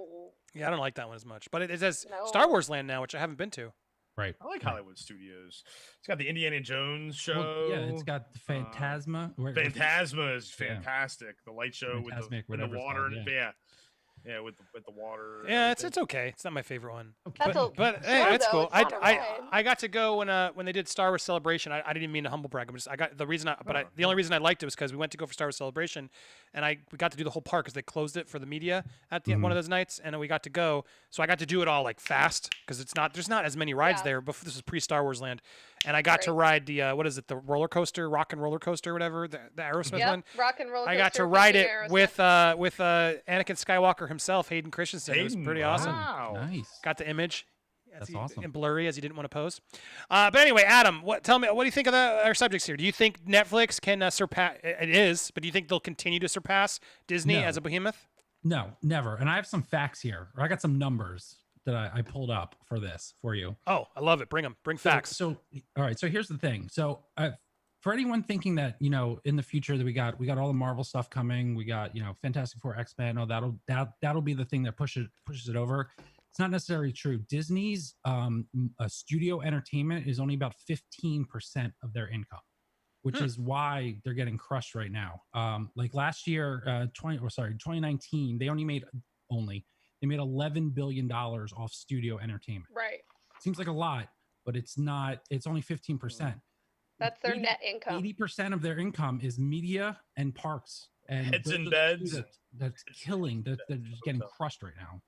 Yeah, I don't like that one as much. But it says Star Wars Land now, which I haven't been to. Right. I like Hollywood Studios. It's got the Indiana Jones show. Well, yeah, it's got the Phantasma. Phantasma is fantastic. The light show with the water. Yeah, with the water. Yeah, it's okay. It's not my favorite one. That's but hey, that's cool. I got to go when they did Star Wars Celebration. I didn't even mean to humble brag. The only reason I liked it was because we went to go for Star Wars Celebration, and we got to do the whole park because they closed it for the media at the end, one of those nights, and we got to go. So I got to do it all like fast because there's not as many rides there. Before this is pre-Star Wars Land, and I got to ride the the roller coaster, Rock and Roller Coaster, whatever, the Aerosmith one. Rock and Roller Coaster. I got to ride it with Anakin Skywalker himself, Hayden Christensen. It was pretty awesome. Nice. Got the image. That's awesome. And blurry as he didn't want to pose. But anyway, Adam, tell me, what do you think of our subjects here? Do you think Netflix can surpass? It is, but do you think they'll continue to surpass Disney as a behemoth? No, never. And I have some facts here. I got some numbers that I pulled up for you. Oh, I love it. Bring them. Bring facts. So all right. So here's the thing. So for anyone thinking that, you know, in the future that we got all the Marvel stuff coming, we got, you know, Fantastic Four, X-Men, oh, that'll be the thing that pushes it over. It's not necessarily true. Disney's studio entertainment is only about 15% of their income, which is why they're getting crushed right now. Like last year, 2019, they made $11 billion off studio entertainment. Right. Seems like a lot, but it's not. It's only 15%. That's their net income. 80% of their income is media and parks and heads and beds. That's killing. They're just getting crushed right now.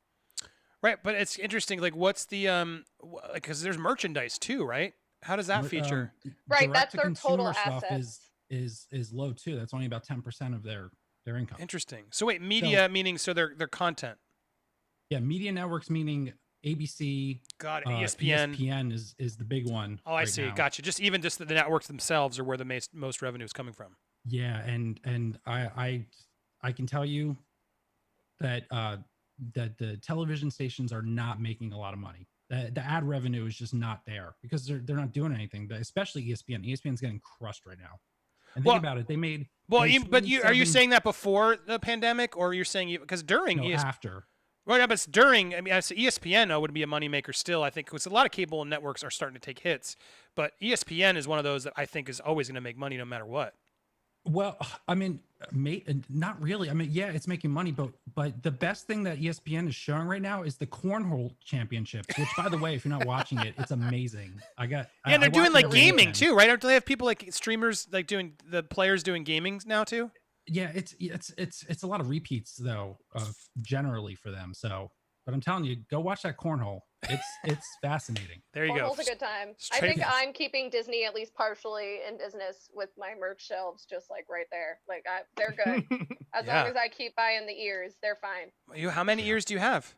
Right, but it's interesting. Like, what's the because there's merchandise too, right? How does that feature? Right, that's their total assets. Is low too. That's only about 10% of their income. Interesting. So wait, media meaning their content. Yeah, media networks meaning ABC. Got it. ESPN. ESPN is the big one. Oh, I see. Now. Gotcha. Just the networks themselves are where the most revenue is coming from. Yeah, and I can tell you that that the television stations are not making a lot of money. The ad revenue is just not there because they're not doing anything. But especially ESPN. ESPN's getting crushed right now. And think about it. They made are you saying that before the pandemic, or you're saying because during after? Well, yeah, but it's during. I mean, ESPN would be a moneymaker still. I think because a lot of cable networks are starting to take hits, but ESPN is one of those that I think is always going to make money no matter what. Well, I mean, not really. I mean, yeah, it's making money, but the best thing that ESPN is showing right now is the cornhole championships. Which, by the way, if you're not watching it, it's amazing. And they're doing like gaming too, right? Don't they have people like streamers like doing the players doing gaming now too? Yeah, it's a lot of repeats though, generally for them. So, but I'm telling you, go watch that cornhole. It's fascinating. There you go. Cornhole's a good time. I think I'm keeping Disney at least partially in business with my merch shelves, just like right there. Like they're good as long as I keep buying the ears. They're fine. How many ears do you have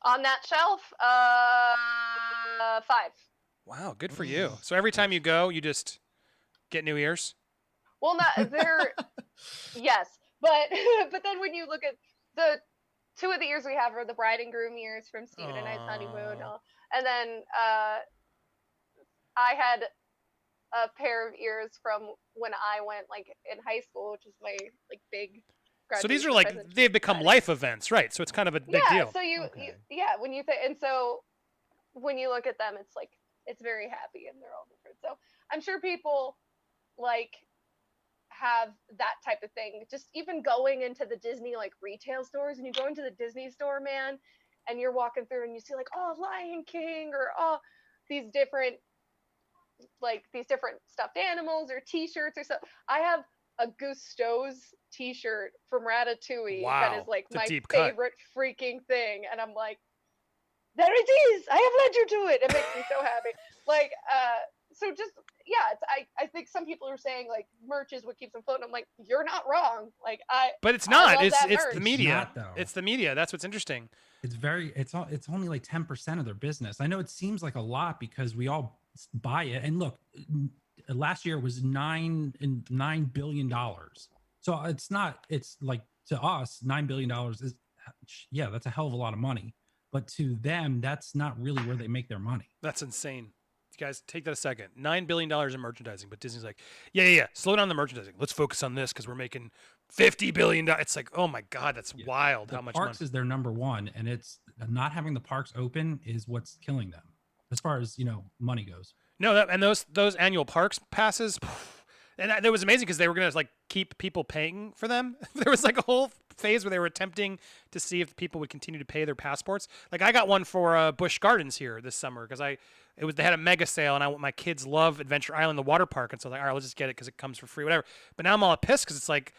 on that shelf? 5. Wow, good for you. So every time you go, you just get new ears. Well, not they're yes, but then when you look at the 2 of the ears we have are the bride and groom ears from Steven and I's honeymoon, and then I had a pair of ears from when I went like in high school, which is my like big. So these are like they've become life events, right? So it's kind of a big deal. So when you think, and so when you look at them, it's like it's very happy and they're all different. So I'm sure people like have that type of thing. Just even going into the Disney like retail stores, and you go into the Disney store, man, and you're walking through and you see like, oh, Lion King, or these different stuffed animals or t-shirts or stuff. I have a Gusteau's t-shirt from Ratatouille that is like my favorite freaking thing, and I'm like, there it is, I have led you to it. It makes me so happy. Like so just I think some people are saying like merch is what keeps them floating. I'm like, you're not wrong. Like but it's not. It's the media. It's the media. That's what's interesting. It's only like 10% of their business. I know it seems like a lot because we all buy it. And look, last year was $9 billion. So it's not. It's like to us, $9 billion is that's a hell of a lot of money. But to them, that's not really where they make their money. That's insane. Guys, take that a second. $9 billion in merchandising, but Disney's like, yeah. Slow down the merchandising. Let's focus on this because we're making $50 billion. It's like, oh my God, that's wild. How much parks money. Is their number one, and it's not having the parks open is what's killing them, as far as money goes. No, and those annual parks passes, and that was amazing because they were gonna like keep people paying for them. There was like a whole phase where they were attempting to see if people would continue to pay their passports. Like I got one for Busch Gardens here this summer because they had a mega sale, and my kids love Adventure Island, the water park, and so I was like, all right, let's just get it because it comes for free, whatever. But now I'm all pissed because it's like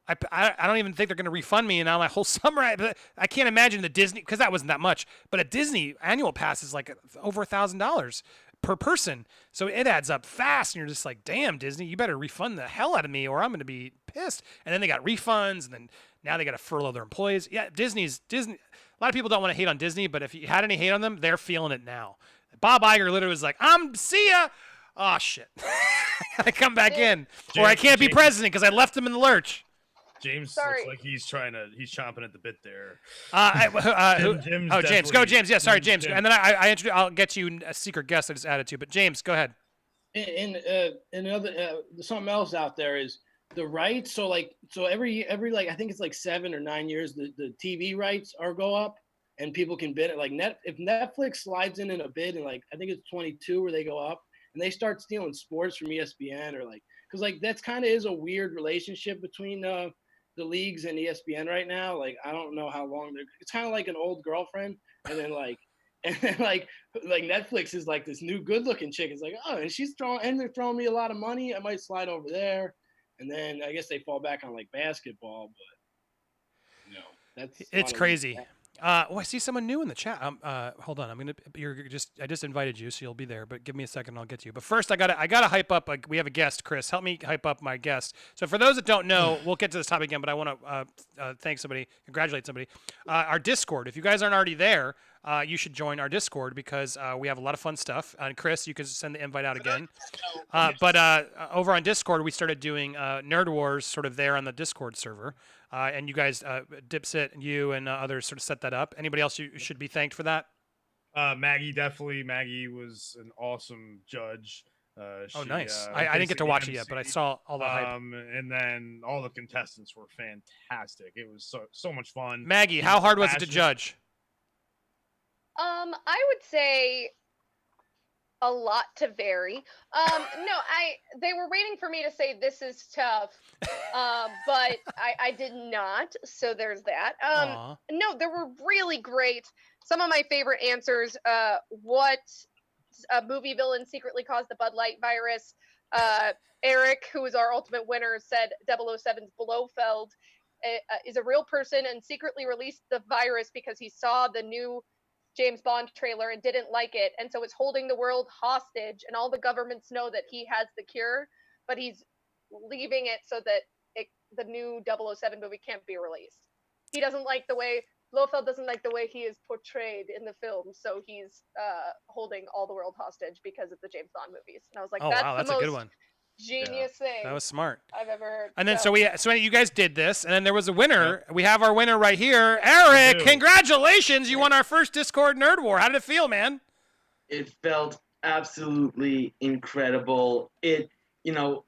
I don't even think they're going to refund me, and now my whole summer I can't imagine the Disney, because that wasn't that much, but a Disney annual pass is like over $1,000 per person, so it adds up fast, and you're just like, damn, Disney, you better refund the hell out of me or I'm going to be pissed. And then they got refunds, and then now they got to furlough their employees. Yeah, Disney. A lot of people don't want to hate on Disney, but if you had any hate on them, they're feeling it now. Bob Iger literally was like, see ya. Oh, shit. I come back in. Or I can't be president because I left him in the lurch. James looks like he's chomping at the bit there. James. Go, James. Yeah, sorry, James. And then I'll get you a secret guest I just added to. But James, go ahead. something else out there is the rights. So every like I think it's like 7 or 9 years the TV rights go up and people can bid it. Like if Netflix slides in a bid and like I think it's 22 where they go up and they start stealing sports from ESPN or like because like that's kind of is a weird relationship between the leagues and ESPN right now. Like I don't know how long it's kind of like an old girlfriend and then like Netflix is like this new good looking chick. It's like, oh, and they're throwing me a lot of money. I might slide over there. And then I guess they fall back on like basketball, but it's crazy. I see someone new in the chat. Hold on. I just invited you, so you'll be there. But give me a second, and I'll get to you. But first, I gotta hype up. We have a guest, Chris. Help me hype up my guest. So for those that don't know, we'll get to this topic again. But I want to congratulate somebody. Our Discord. If you guys aren't already there, you should join our Discord because we have a lot of fun stuff. And Chris, you can send the invite out again. But over on Discord, we started doing Nerd Wars sort of there on the Discord server. And you guys, Dipset, and you and others sort of set that up. Anybody else you should be thanked for that? Maggie, definitely. Maggie was an awesome judge. Nice. I didn't get to watch it yet, but I saw all the hype. And then all the contestants were fantastic. It was so much fun. Maggie, how hard was it to judge? I would say a lot to vary. They were waiting for me to say this is tough, but I did not. So there's that. No, there were really great. Some of my favorite answers. What movie villain secretly caused the Bud Light virus? Eric, who was our ultimate winner, said 007's Blofeld is a real person and secretly released the virus because he saw the new James Bond trailer and didn't like it, and so it's holding the world hostage, and all the governments know that he has the cure, but he's leaving it so that the new 007 movie can't be released. He doesn't like the way Blofeld doesn't like the way he is portrayed in the film, so he's holding all the world hostage because of the James Bond movies. And I was like, that's a good one. Genius thing. That was smart. I've ever heard. And then so you guys did this, and then there was a winner. Yeah. We have our winner right here, Eric. Congratulations! You won our first Discord Nerd War. How did it feel, man? It felt absolutely incredible. If you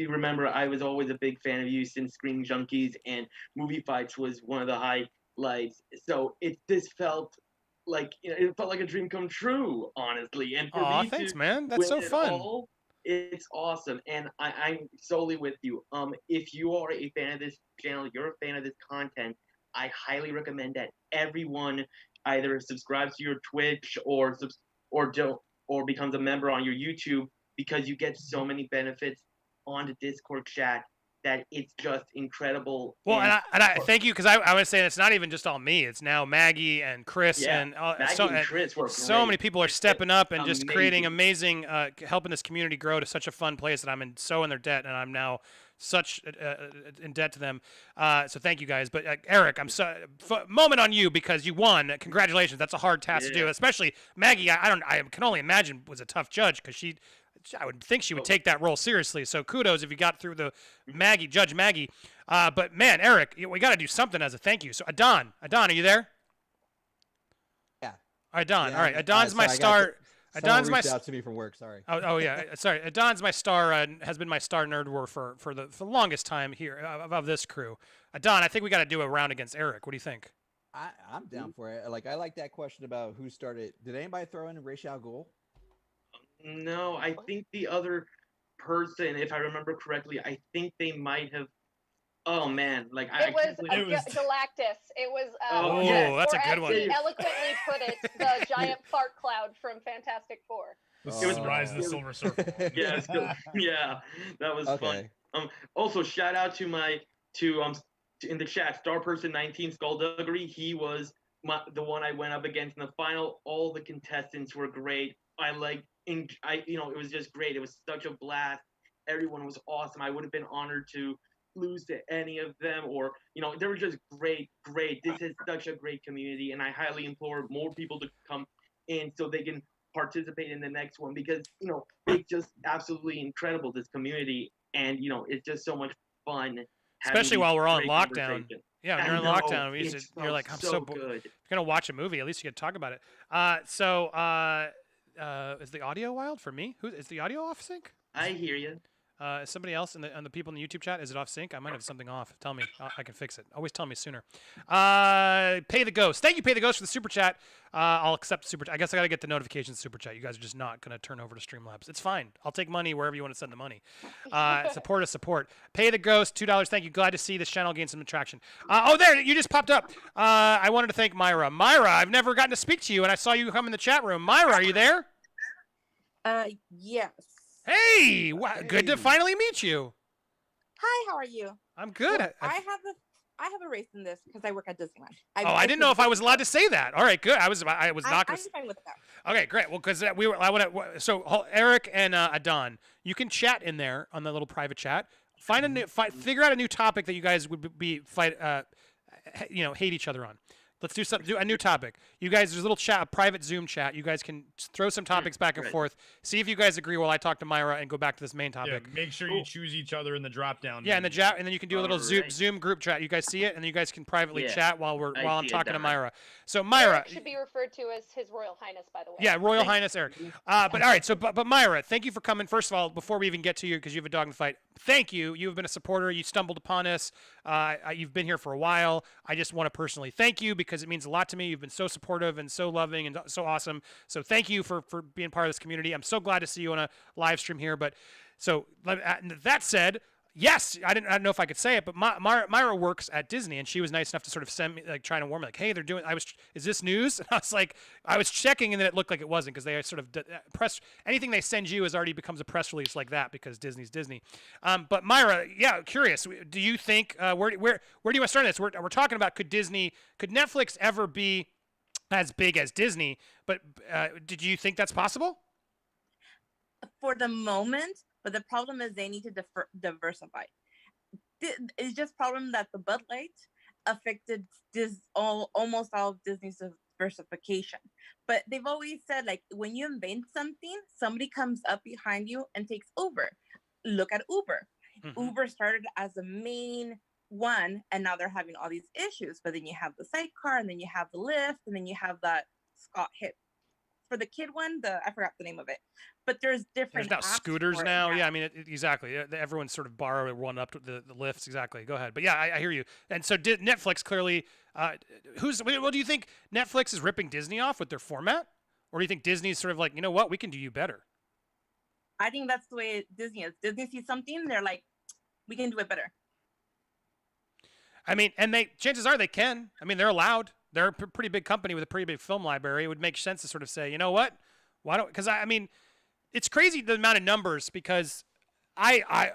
remember, I was always a big fan of you since Screen Junkies, and Movie Fights was one of the highlights. So this felt like it felt like a dream come true, honestly. And for me, thanks, man. That's so fun. It's awesome, and I'm solely with you. If you are a fan of this channel, you're a fan of this content, I highly recommend that everyone either subscribes to your Twitch or becomes a member on your YouTube, because you get so many benefits on the Discord chat that it's just incredible. Well, and I thank you, because I would say it's not even just all me. It's now Maggie and Chris and Chris were so many people are stepping up and just creating amazing, helping this community grow to such a fun place that I'm in their debt, and I'm now such in debt to them. So thank you guys. But Eric, I'm moment on you because you won. Congratulations. That's a hard task to do, especially Maggie. I can only imagine was a tough judge because I would think she would take that role seriously. So kudos if you got through the Judge Maggie. But man, Eric, we got to do something as a thank you. So Adon, are you there? Yeah. All right, Adon. Yeah, all right, Adon's my star. Adon's reached out to me from work. Sorry. Oh yeah. Sorry. Adon's my star. Has been my star Nerd War for the longest time here of this crew. Adon, I think we got to do a round against Eric. What do you think? I'm down for it. I like that question about who started. Did anybody throw in Ra's al Ghul? No, I think the other person, if I remember correctly, I think they might have. Oh man, it was Galactus. It was. That's a good one. He eloquently put it, the giant fart cloud from Fantastic Four. It was Rise of the Silver Surfer. Yeah, that was fun. Also, shout out to in the chat, StarPerson19 Skullduggery. He was the one I went up against in the final. All the contestants were great. It was just great. It was such a blast. Everyone was awesome. I would have been honored to lose to any of them, or they were just great. This is such a great community, and I highly implore more people to come in so they can participate in the next one, because it's just absolutely incredible, this community, and it's just so much fun. Especially while we're on lockdown. Yeah, when you're in lockdown, you're like, I'm so bored. If you're gonna watch a movie, at least you can talk about it. Is the audio wild for me? Who is the audio off sync? I hear you. Somebody else on the people in the YouTube chat, is it off sync? I might have something off. Tell me. I can fix it. Always tell me sooner. Pay the Ghost. Thank you, Pay the Ghost, for the super chat. I'll accept super chat. I guess I got to get the notifications super chat. You guys are just not going to turn over to Streamlabs. It's fine. I'll take money wherever you want to send the money. Support is support. Pay the Ghost, $2. Thank you. Glad to see this channel gain some traction. There. You just popped up. I wanted to thank Myra. Myra, I've never gotten to speak to you, and I saw you come in the chat room. Myra, are you there? Yes. Hey, good to finally meet you. Hi, how are you? I'm good. Well, I have a race in this because I work at Disneyland. I didn't know if I was allowed to say that. All right, good. I was not. I'm fine with that. Okay, great. Well, because so Eric and Adon, you can chat in there on the little private chat. Figure out a new topic that you guys would hate each other on. Let's do a new topic. You guys, there's a little chat, a private Zoom chat. You guys can throw some topics back and forth. See if you guys agree while I talk to Myra and go back to this main topic. Yeah, make sure you choose each other in the drop down. Yeah, in the chat, and then you can do a little Zoom group chat. You guys see it, and then you guys can privately chat while I'm talking to Myra. So Myra Eric should be referred to as His Royal Highness, by the way. Yeah, Royal Highness Eric. But all right, so but Myra, thank you for coming. First of all, before we even get to you, because you have a dog in the fight, thank you. You have been a supporter. You stumbled upon us. You've been here for a while. I just want to personally thank you because it means a lot to me. You've been so supportive and so loving and so awesome. So thank you for being part of this community. I'm so glad to see you on a live stream here. But so that said, yes, I don't know if I could say it, but Myra works at Disney, and she was nice enough to sort of send me, like, trying to warn me, like, hey, they're doing. Is this news? And I was checking, and then it looked like it wasn't, because they sort of press anything they send you already becomes a press release like that, because Disney's Disney. But Myra, yeah, curious. Do you think where do you want to start this? We're talking about could Netflix ever be as big as Disney? But did you think that's possible? For the moment. But the problem is they need to diversify. It's just problem that the Bud Light affected almost all of Disney's diversification. But they've always said, like, when you invent something, somebody comes up behind you and takes over. Look at Uber. Mm-hmm. Uber started as the main one, and now they're having all these issues. But then you have the sidecar, and then you have the Lyft, and then you have that Scott hit. For the kid one, I forgot the name of it, but there's different. There's now scooters now. Yeah, I mean, exactly. Everyone's sort of borrowed one up to the lifts. Exactly. Go ahead. But yeah, I hear you. And so Netflix clearly. What do you think? Netflix is ripping Disney off with their format, or do you think Disney's sort of like, you know what, we can do you better? I think that's the way Disney is. Disney sees something, they're like, we can do it better. I mean, and chances are they can. I mean, they're allowed. They're a pretty big company with a pretty big film library. It would make sense to sort of say, you know what? Why don't? Because I mean, it's crazy the amount of numbers. Because I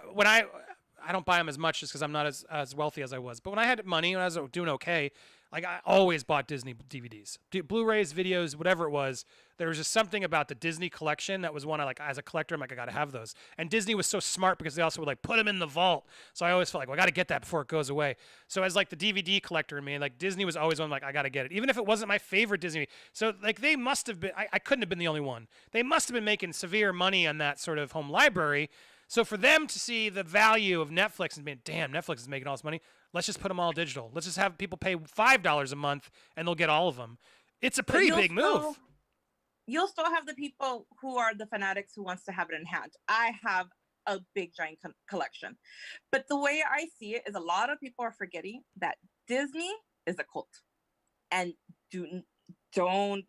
don't buy them as much just because I'm not as wealthy as I was. But when I had money and I was doing okay, like I always bought Disney DVDs, Blu-rays, videos, whatever it was. There was just something about the Disney collection that was one I like as a collector. I'm like, I got to have those. And Disney was so smart because they also would like put them in the vault. So I always felt like, well, I got to get that before it goes away. So as like the DVD collector in me, like Disney was always one like, I got to get it, even if it wasn't my favorite Disney. So like they must have been. I couldn't have been the only one. They must have been making severe money on that sort of home library. So for them to see the value of Netflix and being, damn, Netflix is making all this money. Let's just put them all digital. Let's just have people pay $5 a month and they'll get all of them. It's a pretty big move. You'll still have the people who are the fanatics who wants to have it in hand. I have a big giant collection. But the way I see it is a lot of people are forgetting that Disney is a cult. And don't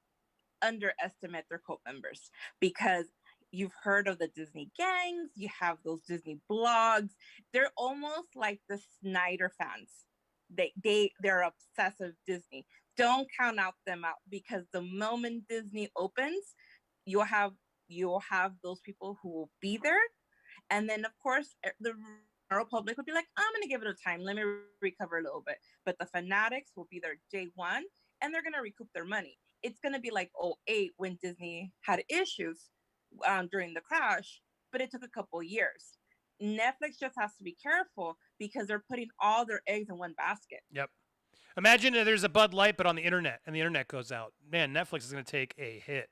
underestimate their cult members, because you've heard of the Disney gangs, you have those Disney blogs. They're almost like the Snyder fans. They're obsessive Disney. Don't count them out, because the moment Disney opens, you'll have those people who will be there. And then of course the general public will be like, I'm gonna give it a time, let me recover a little bit. But the fanatics will be there day one, and they're gonna recoup their money. It's gonna be like 2008 when Disney had issues during the crash, but it took a couple years. Netflix just has to be careful because they're putting all their eggs in one basket. Yep. Imagine that there's a Bud Light, but on the internet, and the internet goes out. Man, Netflix is going to take a hit.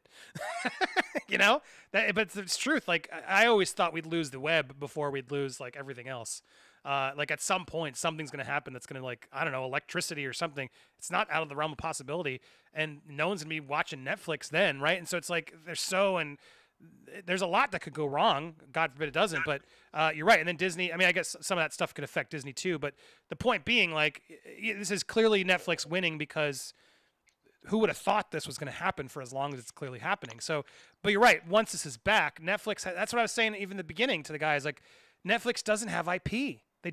You know? But it's truth. Like, I always thought we'd lose the web before we'd lose, like, everything else. Like at some point, something's going to happen that's going to like, I don't know, electricity or something. It's not out of the realm of possibility. And no one's going to be watching Netflix then, right? And so it's like there's a lot that could go wrong. God forbid it doesn't, but you're right. And then Disney, I mean, I guess some of that stuff could affect Disney too. But the point being, like, this is clearly Netflix winning because who would have thought this was going to happen for as long as it's clearly happening? So, but you're right. Once this is back, Netflix, that's what I was saying even in the beginning to the guys, like, Netflix doesn't have IP. They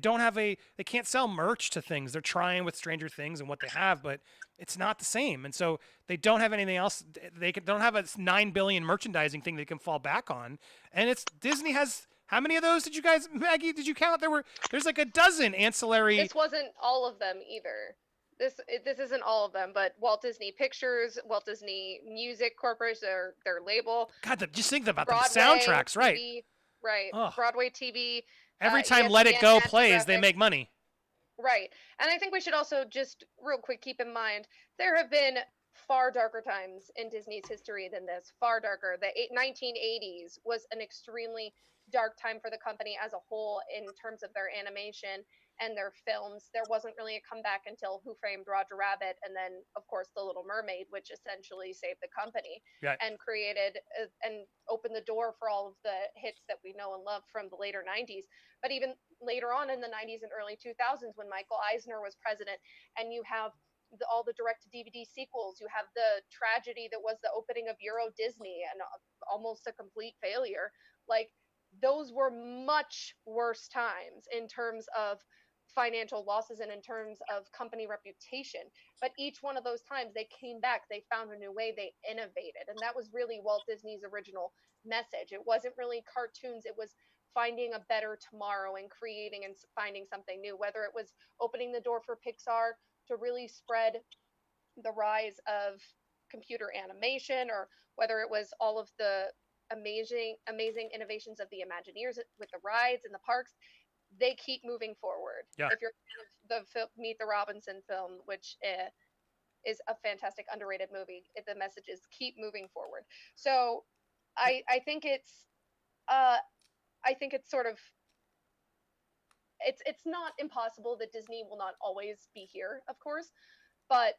can't sell merch to things. They're trying with Stranger Things and what they have, but it's not the same. And so they don't have anything else. They don't have a 9 billion merchandising thing they can fall back on. And Disney has, how many of those did you guys, Maggie, did you count? There's like a dozen ancillary. This wasn't all of them either. This isn't all of them, but Walt Disney Pictures, Walt Disney Music Corporation, their label. God, just think about Broadway, the soundtracks, right? TV, right. Ugh. Broadway TV. Every time ESPN, Let It Go National plays, Geographic. they make money. Right. And I think we should also just real quick keep in mind there have been far darker times in Disney's history than this, far darker. The 1980s was an extremely dark time for the company as a whole in terms of their animation and their films. There wasn't really a comeback until Who Framed Roger Rabbit, and then of course The Little Mermaid, which essentially saved the company and created and opened the door for all of the hits that we know and love from the later 90s. But even later on in the 90s and early 2000s, when Michael Eisner was president, and you have all the direct-to-DVD sequels, you have the tragedy that was the opening of Euro Disney and almost a complete failure. Like, those were much worse times in terms of financial losses and in terms of company reputation. But each one of those times they came back, they found a new way, they innovated. And that was really Walt Disney's original message. It wasn't really cartoons, it was finding a better tomorrow and creating and finding something new, whether it was opening the door for Pixar to really spread the rise of computer animation, or whether it was all of the amazing innovations of the Imagineers with the rides and the parks. They keep moving forward. Yeah. If you're the Meet the Robinson film, which is a fantastic underrated movie, the message is keep moving forward. So I think it's sort of, it's not impossible that Disney will not always be here, of course, but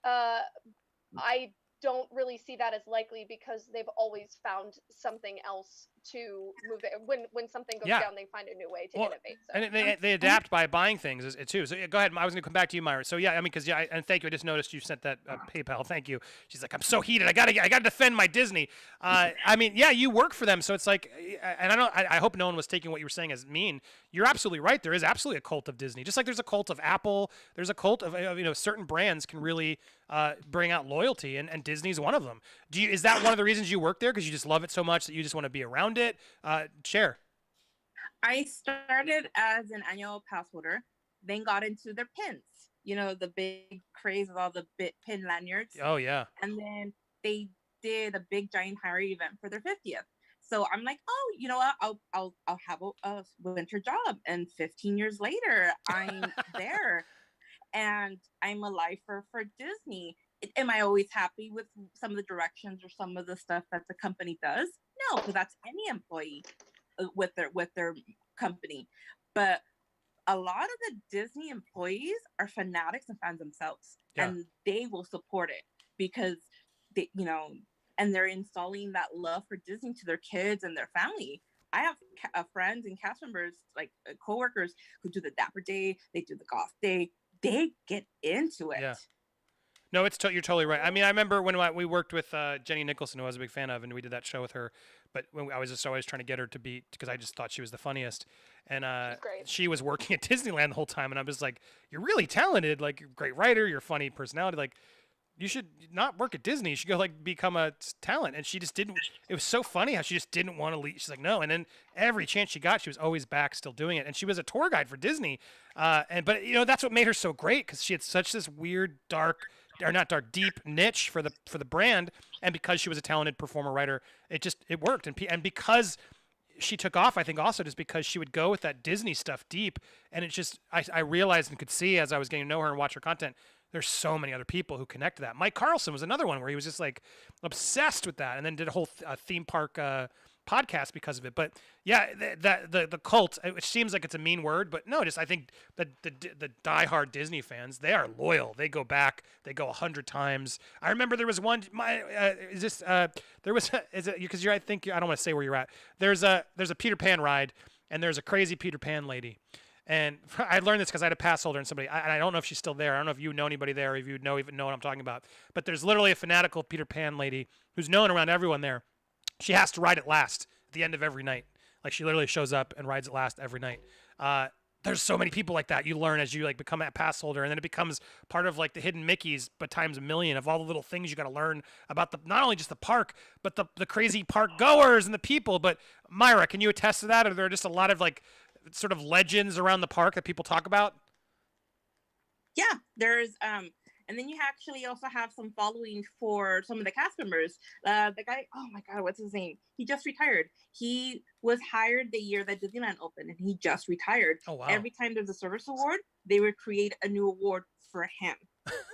I don't really see that as likely because they've always found something else to move it. When something goes down, they find a new way to innovate. So. And they adapt by buying things too. So go ahead. I was going to come back to you, Myra. So yeah, I mean, and thank you. I just noticed you sent that PayPal. Thank you. She's like, I'm so heated. I gotta defend my Disney. I mean, yeah, you work for them, so it's like, and I hope no one was taking what you were saying as mean. You're absolutely right. There is absolutely a cult of Disney, just like there's a cult of Apple. There's a cult of certain brands can really bring out loyalty, and Disney's one of them. Is that one of the reasons you work there, because you just love it so much that you just want to be around it? Share. I started as an annual pass holder, then got into their pins. You know, the big craze of all the pin lanyards. Oh yeah. And then they did a big giant hiring event for their 50th. So I'm like, oh, you know what? I'll have a winter job. And 15 years later, I'm there, and I'm a lifer for Disney. Am I always happy with some of the directions or some of the stuff that the company does? No, because that's any employee with their company. But a lot of the Disney employees are fanatics and fans themselves, and they will support it because they, and they're installing that love for Disney to their kids and their family. I have friends and cast members, like coworkers, who do the Dapper Day, they do the Goth Day. They get into it. Yeah. No, you're totally right. I mean, I remember when we worked with Jenny Nicholson, who I was a big fan of, and we did that show with her. But when I was just always trying to get her to be, because I just thought she was the funniest. And she was working at Disneyland the whole time, and I was like, "You're really talented. Like, you're a great writer. You're a funny personality. Like, you should not work at Disney. You should go become a talent." And she just didn't. It was so funny how she just didn't want to leave. She's like, "No." And then every chance she got, she was always back, still doing it. And she was a tour guide for Disney. But that's what made her so great, because she had such this weird, deep niche for the brand, and because she was a talented performer writer, it worked. And because she took off, I think also just because she would go with that Disney stuff deep, and it just I realized and could see as I was getting to know her and watch her content, there's so many other people who connect to that. Mike Carlson was another one where he was just like obsessed with that, and then did a whole theme park podcast because of it. But yeah, the cult, which seems like it's a mean word, but no, just I think the diehard Disney fans, they are loyal. They go back. They go 100 times. I remember there was one. There was because I think I don't want to say where you're at. There's a Peter Pan ride, and there's a crazy Peter Pan lady. And I learned this because I had a pass holder and somebody, I don't know if she's still there. I don't know if you know anybody there, or if you even know what I'm talking about. But there's literally a fanatical Peter Pan lady who's known around everyone there. She has to ride it last at the end of every night. Like she literally shows up and rides it last every night. There's so many people like that. You learn as you like become a pass holder, and then it becomes part of like the hidden Mickeys, but times a million of all the little things you got to learn about not only just the park, but the crazy park goers and the people. But Myra, can you attest to that? Or are there just a lot of like sort of legends around the park that people talk about? Yeah, there's and then you actually also have some following for some of the cast members. The guy, oh my god, what's his name? He just retired. He was hired the year that Disneyland opened, and he just retired. Oh wow! Every time there's a service award, they would create a new award for him.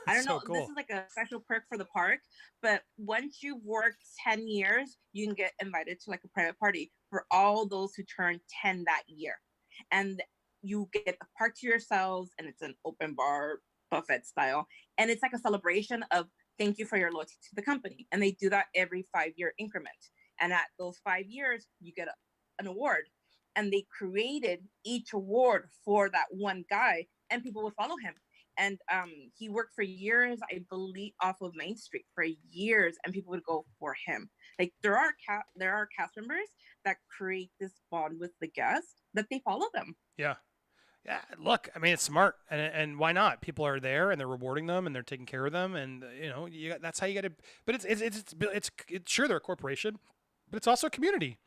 I don't know. Cool. This is like a special perk for the park, but once you've worked 10 years, you can get invited to like a private party for all those who turn 10 that year. And you get the park to yourselves, and it's an open bar buffet style, and it's like a celebration of thank you for your loyalty to the company. And they do that every 5-year increment, and at those 5 years you get an award. And they created each award for that one guy, and people would follow him. And he worked for years, I believe, off of Main Street for years, and people would go for him. Like there are cast members that create this bond with the guests that they follow them. Yeah. Look, I mean, it's smart, and why not? People are there, and they're rewarding them, and they're taking care of them, and that's how you got to. But it's sure they're a corporation, but it's also a community.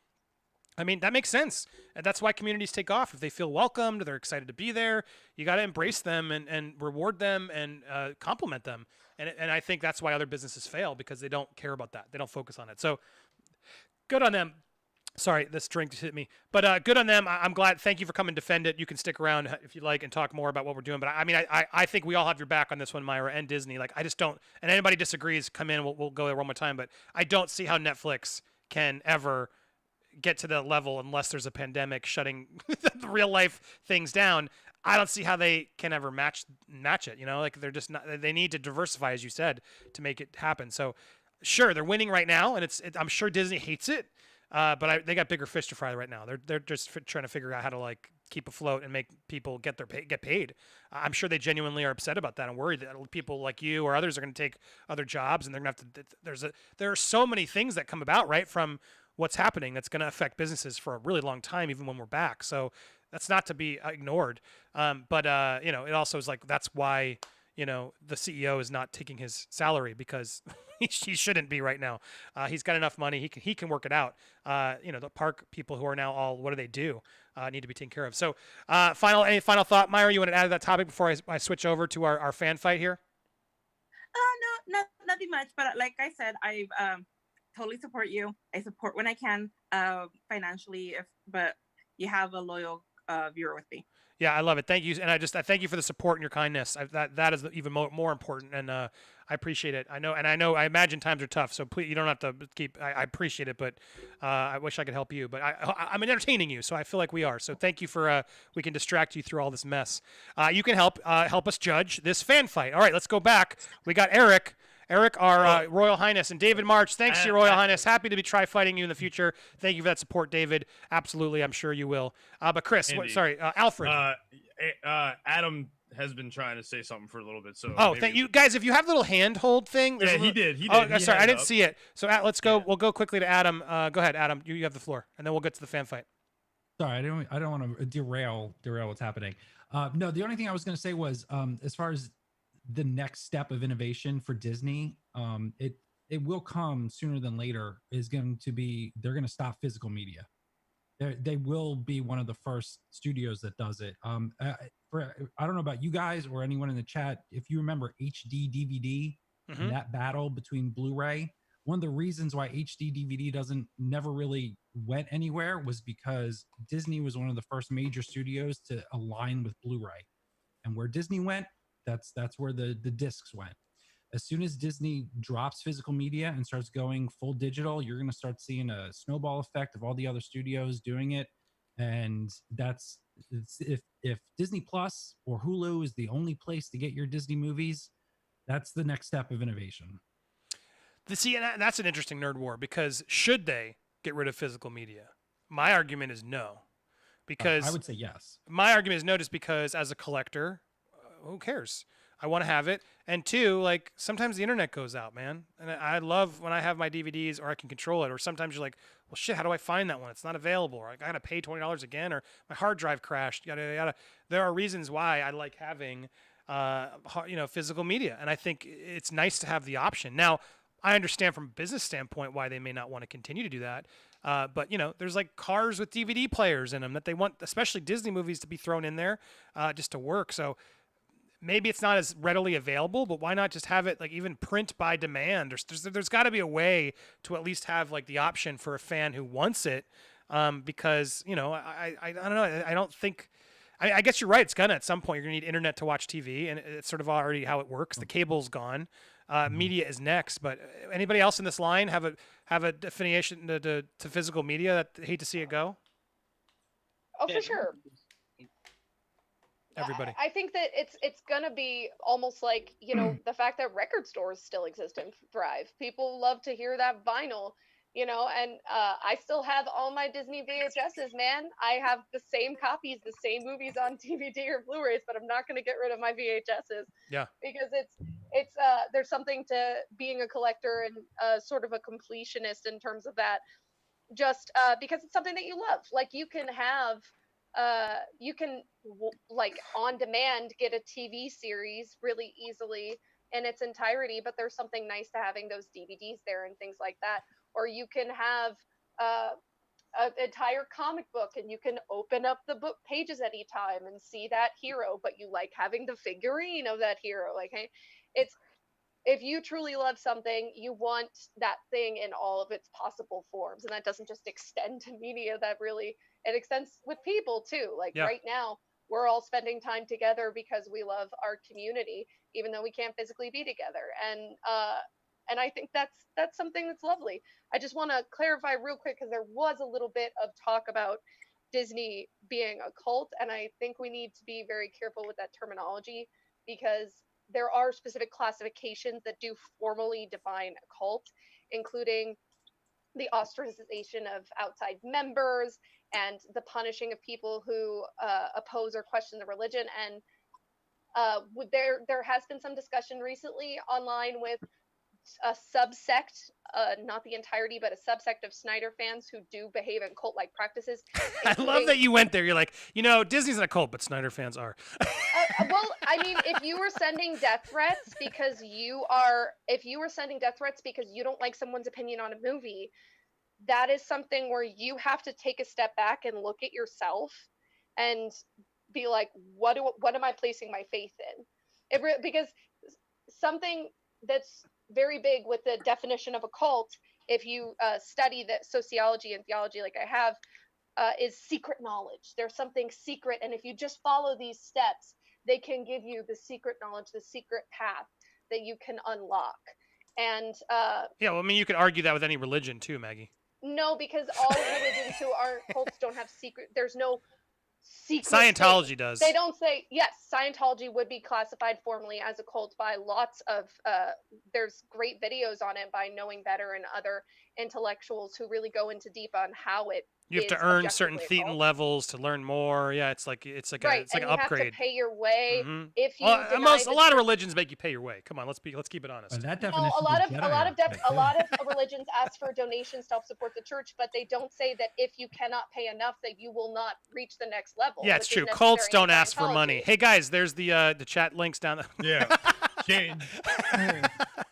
I mean, that makes sense. And that's why communities take off. If they feel welcomed, they're excited to be there, you got to embrace them and reward them and compliment them. And I think that's why other businesses fail, because they don't care about that. They don't focus on it. So good on them. Sorry, this drink just hit me. But good on them. I'm glad. Thank you for coming to defend it. You can stick around if you like and talk more about what we're doing. But I mean, I think we all have your back on this one, Myra, and Disney. Like, I just don't. And anybody disagrees, come in. We'll go there one more time. But I don't see how Netflix can ever get to the level unless there's a pandemic shutting the real life things down. I don't see how they can ever match it. Like they're just not. They need to diversify, as you said, to make it happen. So sure, they're winning right now, and I'm sure Disney hates it. But they got bigger fish to fry right now. They're just trying to figure out how to like keep afloat and make people get paid. I'm sure they genuinely are upset about that and worried that people like you or others are going to take other jobs, and they're going to have to. There are so many things that come about right from what's happening that's going to affect businesses for a really long time, even when we're back. So that's not to be ignored. But it also is like that's why the CEO is not taking his salary, because he shouldn't be right now. He's got enough money. He can work it out. The park people who are now all, what do? Need to be taken care of. So any final thought, Myra, you want to add to that topic before I switch over to our fan fight here? No, nothing much. But like I said, I totally support you. I support when I can financially, but you have a loyal viewer with me. Yeah, I love it. Thank you, and I thank you for the support and your kindness. That is even more important, and I appreciate it. I imagine times are tough, so please, you don't have to keep. I appreciate it, but I wish I could help you. But I'm entertaining you, so I feel like we are. So thank you for we can distract you through all this mess. You can help us judge this fan fight. All right, let's go back. We got Eric. Our Royal Highness, and David March. Thanks to your Royal Highness. Happy to be fighting you in the future. Thank you for that support, David. Absolutely, I'm sure you will. But Chris, Alfred. Adam has been trying to say something for a little bit. So thank you guys. If you have a little handhold thing, he did. Sorry, I didn't see it. So let's go. Yeah. We'll go quickly to Adam. Go ahead, Adam. You have the floor, and then we'll get to the fan fight. Sorry, I don't want to derail what's happening. No, the only thing I was going to say was as far as the next step of innovation for Disney, it will come sooner than later, is going to be, they're going to stop physical media. They will be one of the first studios that does it. I don't know about you guys or anyone in the chat, if you remember HD DVD and that battle between Blu-ray, one of the reasons why HD DVD never really went anywhere was because Disney was one of the first major studios to align with Blu-ray. And where Disney went, that's where the discs went. As soon as Disney drops physical media and starts going full digital, you're going to start seeing a snowball effect of all the other studios doing it. And if Disney Plus or Hulu is the only place to get your Disney movies, that's the next step of innovation. See, and that's an interesting nerd war, because should they get rid of physical media? My argument is no. Because I would say yes. My argument is no, just because as a collector, who cares? I want to have it. And two, like, sometimes the internet goes out, man. And I love when I have my DVDs or I can control it. Or sometimes you're like, well, shit, how do I find that one? It's not available. Or I got to pay $20 again. Or my hard drive crashed. Yada, yada, yada. There are reasons why I like having, physical media. And I think it's nice to have the option. Now, I understand from a business standpoint why they may not want to continue to do that. But, there's like cars with DVD players in them that they want, especially Disney movies, to be thrown in there just to work. So maybe it's not as readily available, but why not just have it like even print by demand? There's got to be a way to at least have like the option for a fan who wants it, because I don't know. I don't think. I guess you're right. It's gonna at some point you're gonna need internet to watch TV, and it's sort of already how it works. The cable's gone. Media is next. But anybody else in this line have a definition to physical media that they hate to see it go? Oh, for sure. Everybody. I think that it's gonna be almost like the fact that record stores still exist and thrive. People love to hear that vinyl, and I still have all my Disney VHSs, man. I have the same copies, the same movies on DVD or Blu-rays, but I'm not gonna get rid of my VHSs. Yeah. Because it's there's something to being a collector and sort of a completionist in terms of that. Just because it's something that you love. Like you can have. You can like on demand get a TV series really easily in its entirety, but there's something nice to having those DVDs there and things like that. Or you can have an entire comic book and you can open up the book pages any time and see that hero, but you like having the figurine of that hero. Like, hey, if you truly love something, you want that thing in all of its possible forms. And that doesn't just extend to media, it extends with people too. Like right now, we're all spending time together because we love our community, even though we can't physically be together. And I think that's something that's lovely. I just want to clarify real quick, because there was a little bit of talk about Disney being a cult. And I think we need to be very careful with that terminology, because there are specific classifications that do formally define a cult, including the ostracization of outside members and the punishing of people who oppose or question the religion. And there has been some discussion recently online with a subsect, not the entirety, but a subsect of Snyder fans who do behave in cult-like practices. I love that you went there. You're like, Disney's not a cult, but Snyder fans are. Well, I mean, if you were sending death threats because you don't like someone's opinion on a movie, that is something where you have to take a step back and look at yourself and be like, what am I placing my faith in? Because something that's very big with the definition of a cult, if you study the sociology and theology like I have, is secret knowledge. There's something secret, and if you just follow these steps, they can give you the secret knowledge, the secret path that you can unlock. And you could argue that with any religion too, Maggie. No, because all religions who aren't cults don't have secret. There's no secret. Scientology does. They don't say, yes, Scientology would be classified formally as a cult by lots of, there's great videos on it by Knowing Better and other intellectuals who really go into deep on how it You have to earn certain thetan levels to learn more. Yeah, it's like right. an upgrade. You have to pay your way. Mm-hmm. If you a lot of religions make you pay your way. Come on, let's keep it honest. That a lot of religions ask for donations to help support the church, but they don't say that if you cannot pay enough, that you will not reach the next level. Yeah, it's true. Cults don't ask for money. Hey guys, there's the chat links down there. Yeah.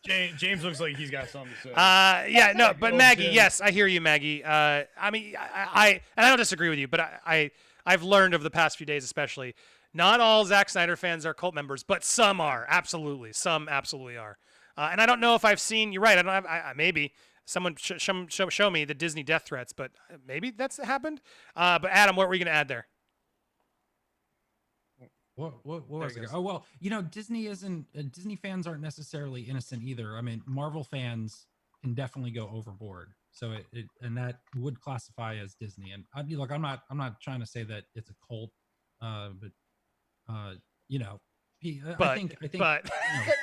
James looks like he's got something to say. But Maggie, yes, I hear you, Maggie. I mean, I don't disagree with you, but I've learned over the past few days, especially, not all Zack Snyder fans are cult members, but some are. Absolutely, some absolutely are. And I don't know if I've seen. You're right. I don't have. Maybe someone show me the Disney death threats, but maybe that's happened. But Adam, what were you going to add there? What was it? Oh well, Disney Disney fans aren't necessarily innocent either. I mean, Marvel fans can definitely go overboard. So and that would classify as Disney. And I'm not trying to say that it's a cult, but I think but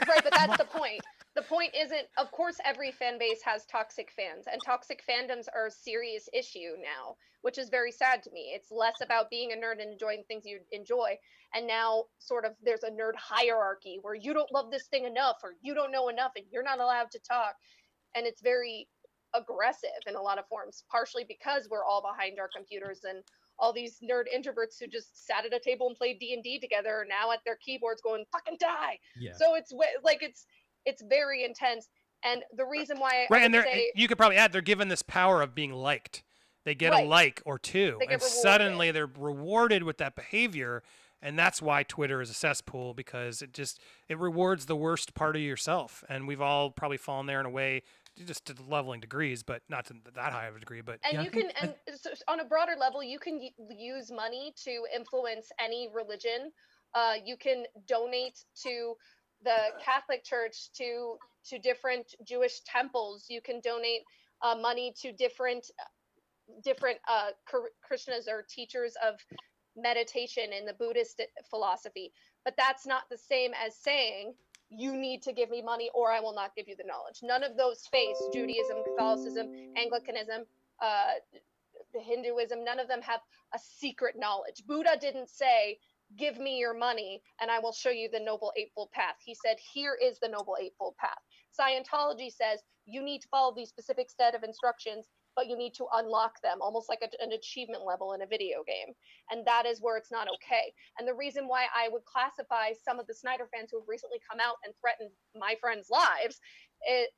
right, but that's the point. The point isn't, of course, every fan base has toxic fans, and toxic fandoms are a serious issue now, which is very sad to me. It's less about being a nerd and enjoying things you enjoy, and now sort of there's a nerd hierarchy where you don't love this thing enough, or you don't know enough, and you're not allowed to talk, and it's very aggressive in a lot of forms, partially because we're all behind our computers, and all these nerd introverts who just sat at a table and played D&D together are now at their keyboards going fucking die. Yeah. So it's very intense, and the reason why right, and you could probably add they're given this power of being liked. They get a like or two, and suddenly they're rewarded with that behavior, and that's why Twitter is a cesspool, because it rewards the worst part of yourself, and we've all probably fallen there in a way, just to leveling degrees, but not to that high of a degree. But so on a broader level, you can use money to influence any religion. You can donate to the Catholic Church, to different Jewish temples. You can donate money to different Krishnas or teachers of meditation in the Buddhist philosophy. But that's not the same as saying you need to give me money or I will not give you the knowledge. None of those faiths, Judaism, Catholicism, Anglicanism, Hinduism, none of them have a secret knowledge. Buddha didn't say, give me your money and I will show you the Noble Eightfold Path. He said, here is the Noble Eightfold Path. Scientology says you need to follow these specific set of instructions, but you need to unlock them, almost like an achievement level in a video game. And that is where it's not okay. And the reason why I would classify some of the Snyder fans who have recently come out and threatened my friends' lives, it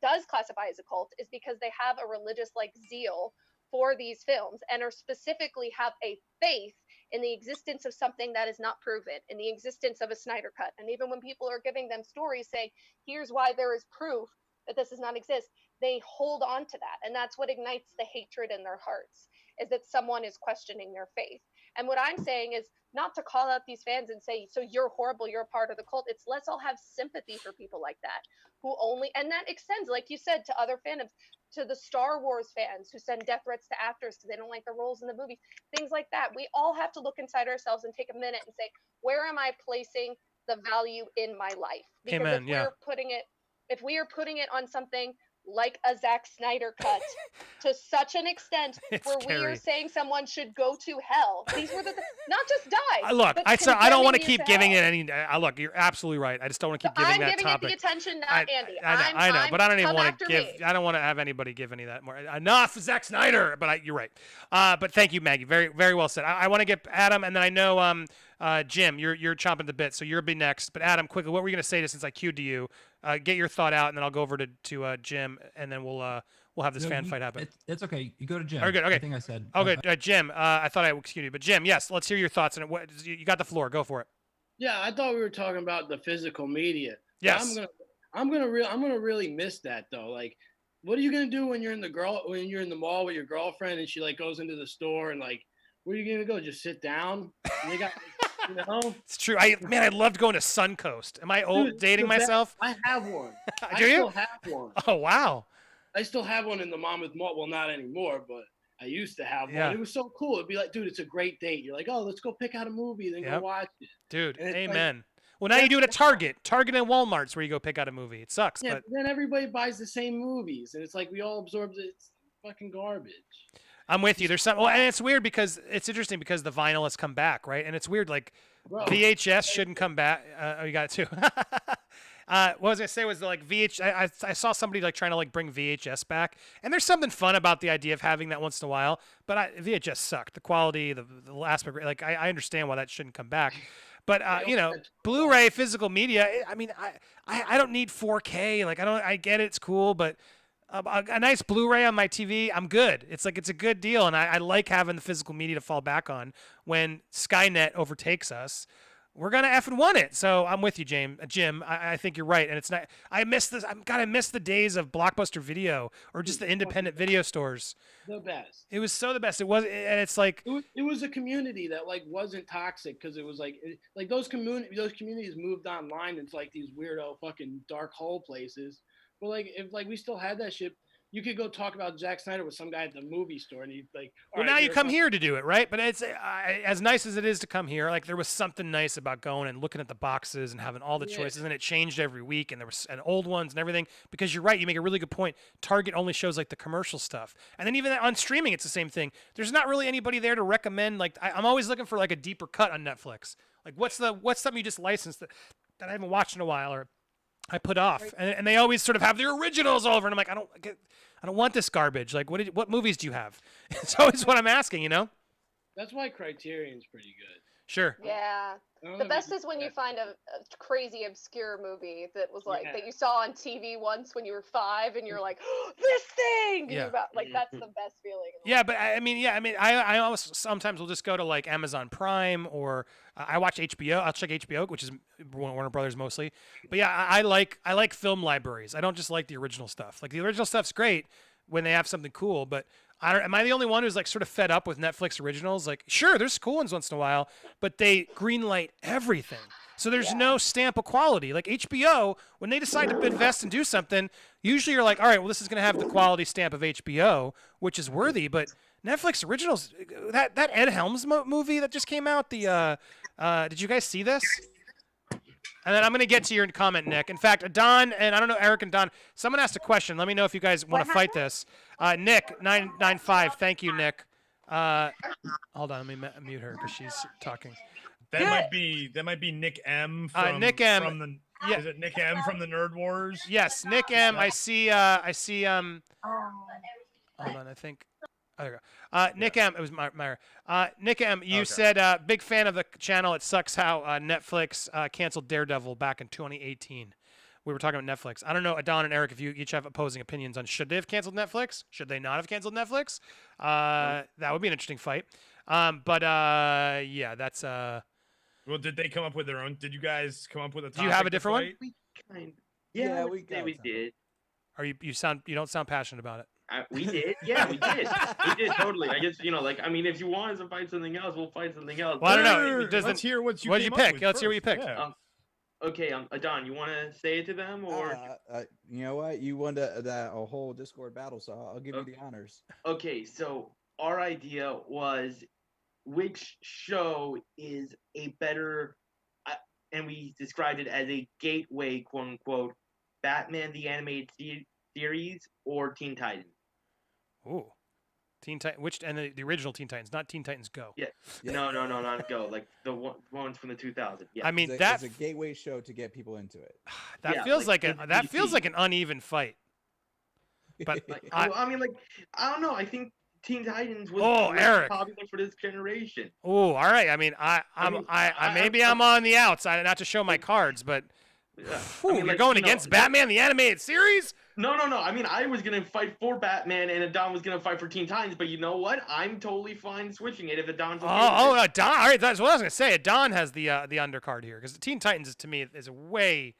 does classify as a cult, is because they have a religious zeal for these films and are specifically have a faith in the existence of something that is not proven, in the existence of a Snyder Cut. And even when people are giving them stories saying, here's why there is proof that this does not exist, they hold on to that. And that's what ignites the hatred in their hearts, is that someone is questioning their faith. And what I'm saying is not to call out these fans and say, so you're horrible, you're a part of the cult. It's let's all have sympathy for people like that, and that extends, like you said, to other fandoms, to the Star Wars fans who send death threats to actors because they don't like the roles in the movies, things like that. We all have to look inside ourselves and take a minute and say, where am I placing the value in my life? Because Amen, if we are putting it on something like a Zack Snyder cut to such an extent where we are saying someone should go to hell. These were not just die. Look, I don't want to keep giving it any. Look, you're absolutely right. I just don't want to keep giving that topic. I'm giving it the attention, not Andy. I know, but I don't even want to give. I don't want to have anybody give any of that more. Enough, Zack Snyder. But you're right. But thank you, Maggie. Very, very well said. I want to get Adam, and then I know Jim, you're chomping the bit, so you'll be next. But Adam, quickly, what were you going to say since I cued to you? Get your thought out, and then I'll go over to Jim, and then we'll have this fan fight happen. It's okay. You go to Jim. All right, good. Okay. I think I said. Oh, good. Jim, I thought I excused you, but Jim, yes, let's hear your thoughts. And you got the floor. Go for it. Yeah, I thought we were talking about the physical media. Yes. I'm gonna really miss that though. Like, what are you gonna do when you're in the mall with your girlfriend and she goes into the store and where are you gonna go? Just sit down? And they got. It's true. I loved going to Suncoast. Am I dating myself? I have one. Do you? I still have one. Oh wow. I still have one in the Monmouth Mall. Well, not anymore, but I used to have one. Yeah. It was so cool. It'd be like, dude, it's a great date. You're like, oh, let's go pick out a movie, then go watch it. Dude, amen. Well, now you do it at Target and Walmart's where you go pick out a movie. It sucks, yeah, but then everybody buys the same movies, and it's like we all absorb it. It's fucking garbage. I'm with you. There's some, and it's weird because it's interesting because the vinyl has come back, right? And it's weird, VHS shouldn't come back. You got it too. What I was gonna say was VHS. I saw somebody trying to bring VHS back, and there's something fun about the idea of having that once in a while. But VHS sucked. The quality, the aspect. I understand why that shouldn't come back. But Blu-ray, physical media. I don't need 4K. I get it. It's cool, but a nice Blu-ray on my TV, I'm good. It's a good deal, and I like having the physical media to fall back on when Skynet overtakes us. we're gonna effing want it. So I'm with you, Jim. I think you're right, and it's not. I miss this. I miss the days of Blockbuster Video or just the independent video stores. The best. It was so the best. It was, and it's like it was a community that like wasn't toxic because it was like those communities moved online into like these weirdo fucking dark hole places. But like if like we still had that shit, you could go talk about Zack Snyder with some guy at the movie store, and he'd like. Well, now you come here to do it, right? But it's as nice as it is to come here. Like there was something nice about going and looking at the boxes and having all the choices, and it changed every week, and there was old ones and everything. Because you're right, you make a really good point. Target only shows like the commercial stuff, and then even on streaming, it's the same thing. There's not really anybody there to recommend. Like I'm always looking for like a deeper cut on Netflix. Like what's something you just licensed that I haven't watched in a while or I put off, and they always sort of have the originals over, and I'm like, I don't want this garbage. Like, what movies do you have? It's always what I'm asking, you know? That's why Criterion's pretty good. Sure. Yeah. The best is when you find a crazy obscure movie that was like that you saw on TV once when you were 5, and you're like, oh, this thing. Yeah. That's the best feeling. Yeah, but I always sometimes will just go to like Amazon Prime or I watch HBO. I'll check HBO, which is Warner Brothers mostly. But yeah, I like film libraries. I don't just like the original stuff. Like the original stuff's great when they have something cool, but am I the only one who's like sort of fed up with Netflix originals? Like, sure, there's cool ones once in a while, but they greenlight everything. So there's no stamp of quality. Like HBO, when they decide to invest and do something, usually you're like, all right, well, this is going to have the quality stamp of HBO, which is worthy. But Netflix originals, that Ed Helms movie that just came out, did you guys see this? And then I'm going to get to your comment, Nick. In fact, Don, and I don't know, Eric and Don, someone asked a question. Let me know if you guys want to fight this. Nick, 995. Thank you, Nick. Hold on, let me mute her because she's talking. That might be Nick M. From, Nick M. From the, Is it Nick M. from the Nerd Wars? Yes, Nick M. I see. Hold on, I think. Oh, there you go. Nick M. It was Myra. Nick M. You said big fan of the channel. It sucks how Netflix canceled Daredevil back in 2018. We were talking about Netflix. I don't know, Adon and Eric, if you each have opposing opinions on should they have canceled Netflix? Should they not have canceled Netflix? That would be an interesting fight. Yeah, that's. Well, did they come up with their own? Did you guys come up with a topic? Do you have a different one? Yeah, we did. Or you don't sound passionate about it. We did. Yeah, we did. We did totally. I guess if you want us to fight something else, we'll fight something else. Well, I don't know. Let's hear what you pick. Let's hear what you picked. Yeah. Okay, Adon, you want to say it to them or? You know what? You won a whole Discord battle, so I'll give you the honors. Okay, so our idea was which show is a better, and we described it as a gateway, quote unquote, Batman the Animated Series or Teen Titans. Ooh, Teen Titans. The original Teen Titans, not Teen Titans Go. Yeah. No, not Go. Like the ones from the 2000s. Yeah. I mean, it's a gateway show to get people into it. That feels like an uneven fight. But I don't know. I think Teen Titans was Eric. popular for this generation. Oh, all right. I mean, I'm on the outside, not to show my cards, but you're going against Batman the Animated Series? No. I mean, I was gonna fight for Batman, and Adon was gonna fight for Teen Titans. But you know what? I'm totally fine switching it if Adon's okay. Adon. All right, that's what I was gonna say. Adon has the undercard here because the Teen Titans to me is way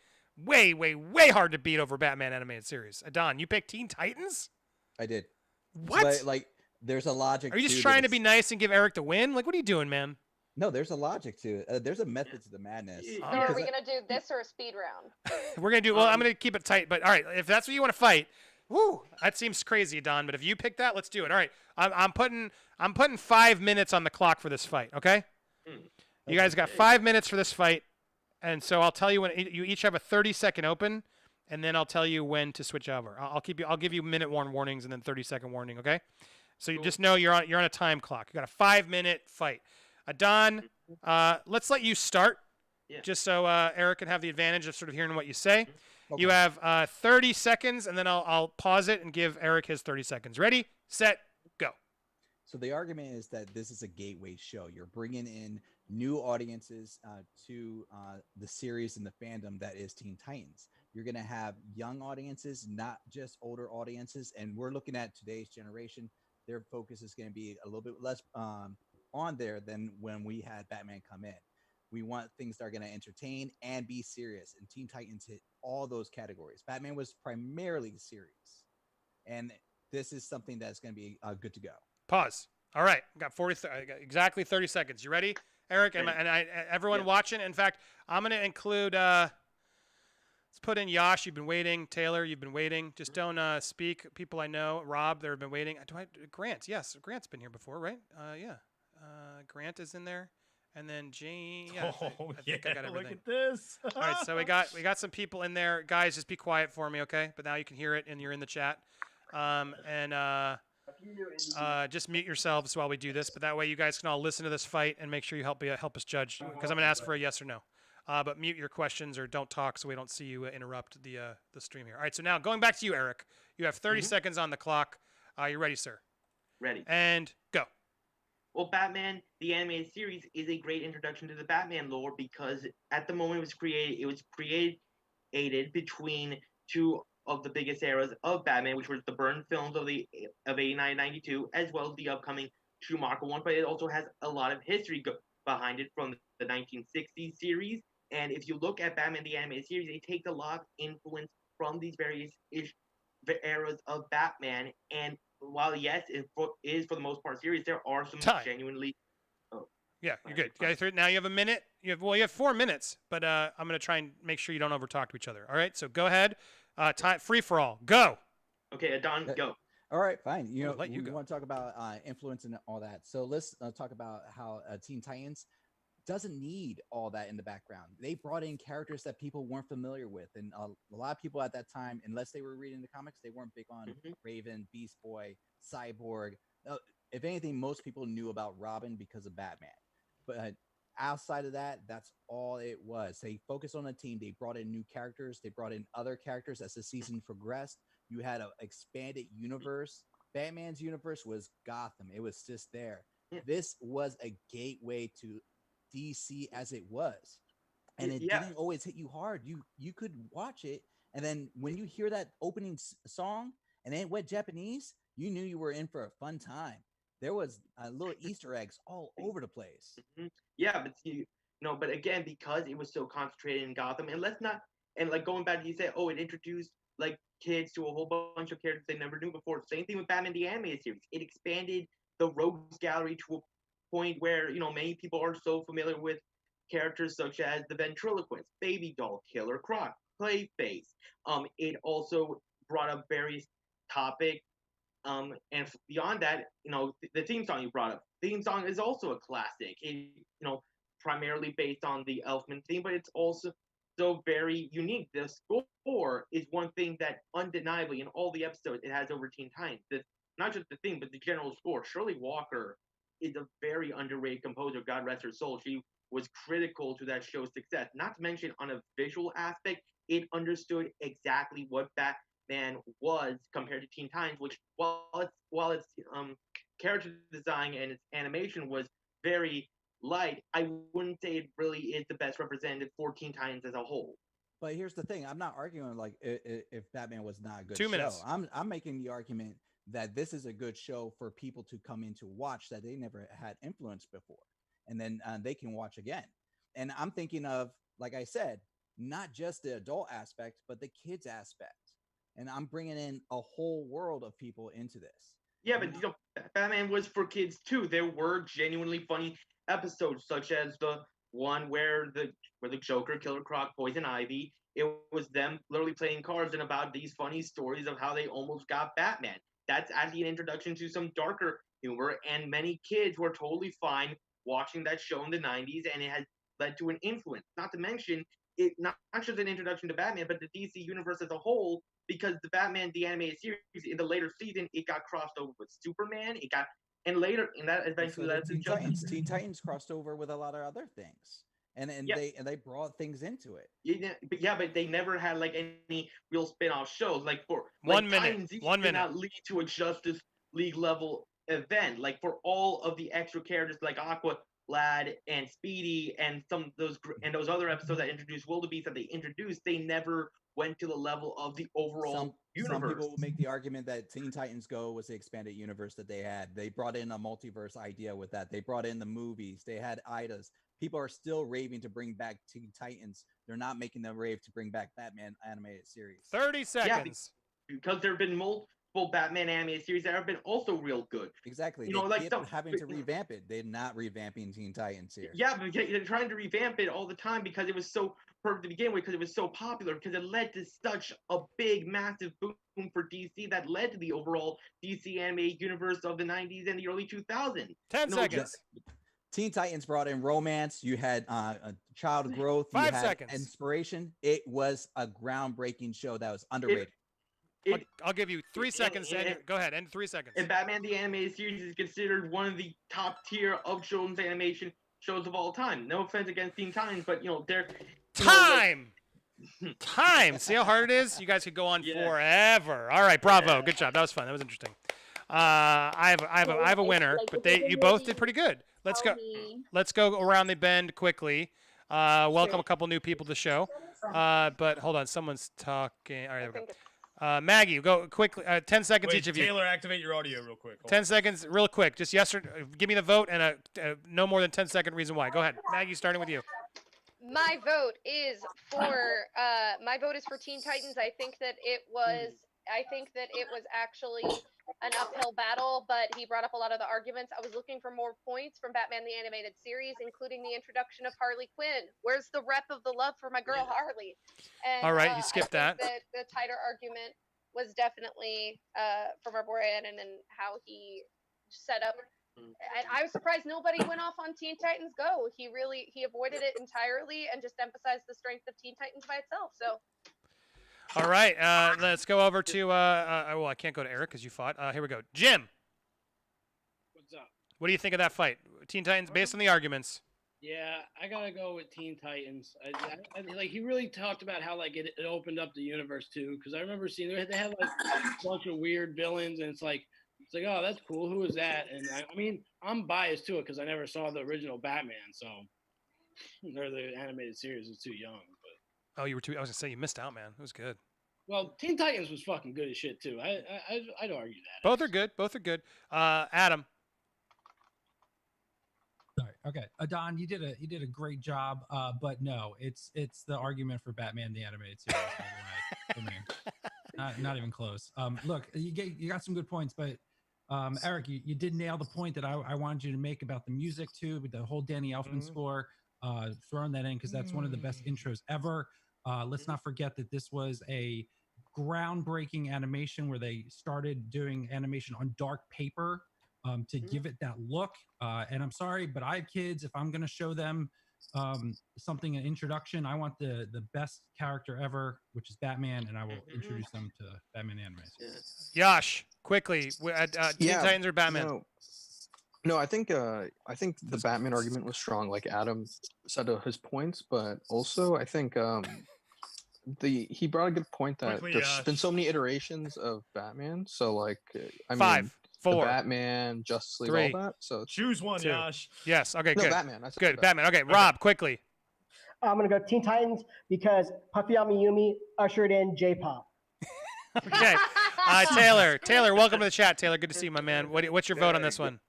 hard to beat over Batman Animated Series. Adon, you picked Teen Titans? I did. What? But, like, there's a logic. Are you just trying to be nice and give Eric the win? Like, what are you doing, man? No, there's a logic to it. There's a method to the madness. So are we gonna do this or a speed round? We're gonna do. Well, I'm gonna keep it tight. But all right, if that's what you want to fight, that seems crazy, Don. But if you pick that, let's do it. All right, I'm putting 5 minutes on the clock for this fight. Okay. You guys got 5 minutes for this fight, and so I'll tell you when you each have a 30-second open, and then I'll tell you when to switch over. I'll give you minute warnings and then 30-second warning. Okay. So you just know you're on a time clock. You got a 5-minute fight. Adon, let's let you start, just so Eric can have the advantage of sort of hearing what you say. Okay. You have 30 seconds, and then I'll pause it and give Eric his 30 seconds. Ready, set, go. So the argument is that this is a gateway show. You're bringing in new audiences to the series and the fandom that is Teen Titans. You're going to have young audiences, not just older audiences. And we're looking at today's generation. Their focus is going to be a little bit less on there than when we had Batman come in. We want things that are going to entertain and be serious. And Teen Titans hit all those categories. Batman was primarily serious. And this is something that's going to be good to go. Pause. All right. I got exactly 30 seconds. You ready, Eric? And everyone watching? In fact, I'm going to include, let's put in Yash. You've been waiting. Taylor, you've been waiting. Just don't speak. People I know. Rob, they've been waiting. Grant, yes. Grant's been here before, right? Yeah. Grant is in there. And then Jane. Yeah, I think I got everything. Look at this. All right, so we got some people in there. Guys, just be quiet for me, okay? But now you can hear it, and you're in the chat. Just mute yourselves while we do this. But that way, you guys can all listen to this fight and make sure you help us judge. Because I'm gonna ask for a yes or no. But mute your questions or don't talk so we don't see you interrupt the stream here. All right, so now going back to you, Eric. You have 30 seconds on the clock. You ready, sir? Ready. And go. Well, Batman, the animated series, is a great introduction to the Batman lore because at the moment it was created between two of the biggest eras of Batman, which was the Byrne films of 89 and 92, as well as the upcoming Schumacher one. But it also has a lot of history behind it from the 1960s series. And if you look at Batman, the animated series, it takes a lot of influence from these various eras of Batman. And while yes, it is for the most part serious, there are some genuinely. Yeah, you're good. Now you have a minute. You have 4 minutes, but I'm gonna try and make sure you don't overtalk to each other. All right, so go ahead. Time free for all. Go. Okay, Adon, go. All right, fine. You want to talk about influence and all that. So let's talk about how Teen Titans doesn't need all that in the background. They brought in characters that people weren't familiar with, and a lot of people at that time, unless they were reading the comics, they weren't big on Raven, Beast Boy, Cyborg. If anything, most people knew about Robin because of Batman. But outside of that, that's all it was. They focused on a team. They brought in new characters. They brought in other characters as the season progressed. You had an expanded universe. Batman's universe was Gotham. It was just there. This was a gateway to DC as it was, and it didn't always hit you hard. You could watch it, and then when you hear that opening song and it went Japanese, you knew you were in for a fun time. There was little Easter eggs all over the place. Yeah, but but again, because it was so concentrated in Gotham, and like going back, you say, it introduced like kids to a whole bunch of characters they never knew before. Same thing with Batman the Animated Series. It expanded the rogues gallery to a point where many people are so familiar with characters such as the ventriloquist, Baby Doll, Killer Croc, Clayface. It also brought up various topics. And beyond that, the theme song you brought up. The theme song is also a classic. It, primarily based on the Elfman theme, but it's also so very unique. The score is one thing that undeniably in all the episodes it has over Teen Titans. Not just the theme, but the general score. Shirley Walker is a very underrated composer. God rest her soul. She was critical to that show's success. Not to mention on a visual aspect, it understood exactly what Batman was compared to Teen Titans, which while its character design and its animation was very light, I wouldn't say it really is the best representative for Teen Titans as a whole. But here's the thing: I'm not arguing like if Batman was not a good 2 minutes. show. I'm making the argument that this is a good show for people to come in to watch that they never had influence before, and then they can watch again. And I'm thinking of, like I said, not just the adult aspect, but the kids aspect. And I'm bringing in a whole world of people into this. Yeah, but Batman was for kids too. There were genuinely funny episodes, such as the one where the Joker, Killer Croc, Poison Ivy. It was them literally playing cards and about these funny stories of how they almost got Batman. That's actually an introduction to some darker humor, and many kids were totally fine watching that show in the 90s, and it has led to an influence. Not to mention, it not just an introduction to Batman, but the DC universe as a whole, because the Batman, the animated series, in the later season, it got crossed over with Superman, and later, and that eventually led to Justice. Teen Titans crossed over with a lot of other things. And they brought things into it. But they never had like any real spin-off shows. Like for 1 minute, Titans, did not lead to a Justice League level event. Like for all of the extra characters like Aqua Lad and Speedy and those other episodes that introduced wildebeest that they introduced, they never went to the level of the overall universe. Some people will make the argument that Teen Titans Go was the expanded universe that they had. They brought in a multiverse idea with that. They brought in the movies. They had Ida's. people are still raving to bring back Teen Titans. They're not making the rave to bring back Batman animated series. 30 seconds. Yeah, because there have been multiple Batman animated series that have been also real good. Exactly. You know, they like keep having to revamp it. They're not revamping Teen Titans here. Yeah, but they're trying to revamp it all the time because it was so perfect to begin with, because it was so popular, because it led to such a big, massive boom for DC that led to the overall DC animated universe of the 90s and the early 2000s. 10 seconds. Teen Titans brought in romance. You had a child growth. 5 you had seconds. Inspiration. It was a groundbreaking show that was underrated. I'll give you 3 seconds. Go ahead. End 3 seconds. And Batman the Animated Series is considered one of the top tier of children's animation shows of all time. No offense against Teen Titans, but they're time. Time. See how hard it is? You guys could go on forever. All right, bravo. Good job. That was fun. That was interesting. I have a winner, but you both did pretty good. Let's go. Let's go around the bend quickly. Welcome a couple new people to the show. But hold on, someone's talking. All right, there we go. Maggie, go quickly. 10 seconds each of you. Taylor, activate your audio real quick. 10 seconds, real quick. Just yes or give me the vote and a no more than 10-second reason why. Go ahead, Maggie. Starting with you. My vote is for Teen Titans. I think that it was actually an uphill battle, but he brought up a lot of the arguments. I was looking for more points from Batman the Animated Series, including the introduction of Harley Quinn. Where's the rep of the love for my girl Harley? And, all right, you skipped that. The tighter argument was definitely from our boy Brandon and how he set up. And I was surprised nobody went off on Teen Titans Go. He avoided it entirely and just emphasized the strength of Teen Titans by itself. So. All right, let's go over to. Well, I can't go to Eric because you fought. Here we go, Jim. What's up? What do you think of that fight, Teen Titans, based on the arguments? Yeah, I gotta go with Teen Titans. Like he really talked about how like it opened up the universe too. Because I remember seeing they had like a bunch of weird villains, and it's like oh, that's cool. Who is that? And I mean, I'm biased to it because I never saw the original Batman, so or the animated series was too young. But oh, you were too. I was gonna say you missed out, man. It was good. Well, Teen Titans was fucking good as shit too. I'd argue that. Both are good. Both are good. Adam. Sorry. Okay, Don, you did a great job. But no, it's the argument for Batman the Animated Series for me. Not even close. Look, you got some good points, but Eric, you did nail the point that I wanted you to make about the music too, with the whole Danny Elfman score. Throwing that in because that's one of the best intros ever. Let's not forget that this was a groundbreaking animation where they started doing animation on dark paper to give it that look. And I'm sorry, but I have kids. If I'm going to show them something, an introduction, I want the best character ever, which is Batman, and I will introduce them to Batman anime. Yash, quickly, Teen Titans or Batman? No, I think the Batman argument was strong, like Adam said his points, but also I think he brought a good point that there's been so many iterations of Batman. So like I mean 5, 4, Batman, Justice League, 3, all that. So choose one, 2. Yash. Yes. Okay. No, Good. Batman. I said Good. Batman. Okay. Rob, quickly. I'm gonna go Teen Titans because Puffy Amiyumi ushered in J-pop. Okay. Taylor, welcome to the chat. Taylor, good to see you, my man. What's your vote on this one?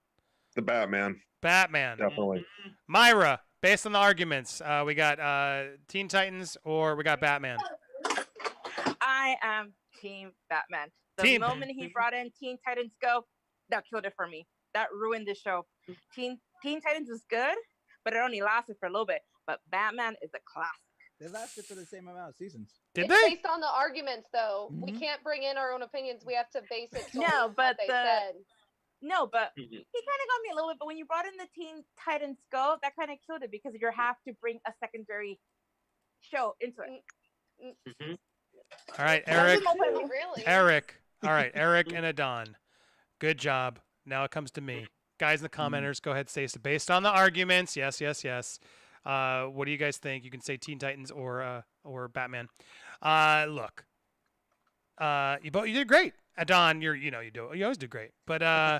The Batman. Batman. Definitely. Myra, based on the arguments, we got Teen Titans or we got Batman? I am Team Batman. The moment he brought in Teen Titans Go, that killed it for me. That ruined the show. Teen Titans was good, but it only lasted for a little bit. But Batman is a classic. They lasted for the same amount of seasons. Did it's based on the arguments, though. We can't bring in our own opinions. We have to base it on what they said. No, but he kind of got me a little bit. But when you brought in the Teen Titans Go, that kind of killed it because you have to bring a secondary show into it. All right, Eric. Really? Eric. All right, Eric and Adon. Good job. Now it comes to me. Guys in the commenters, go ahead, say it's based on the arguments. Yes. What do you guys think? You can say Teen Titans or Batman. Look, you did great. Adon, you always do great. But yeah,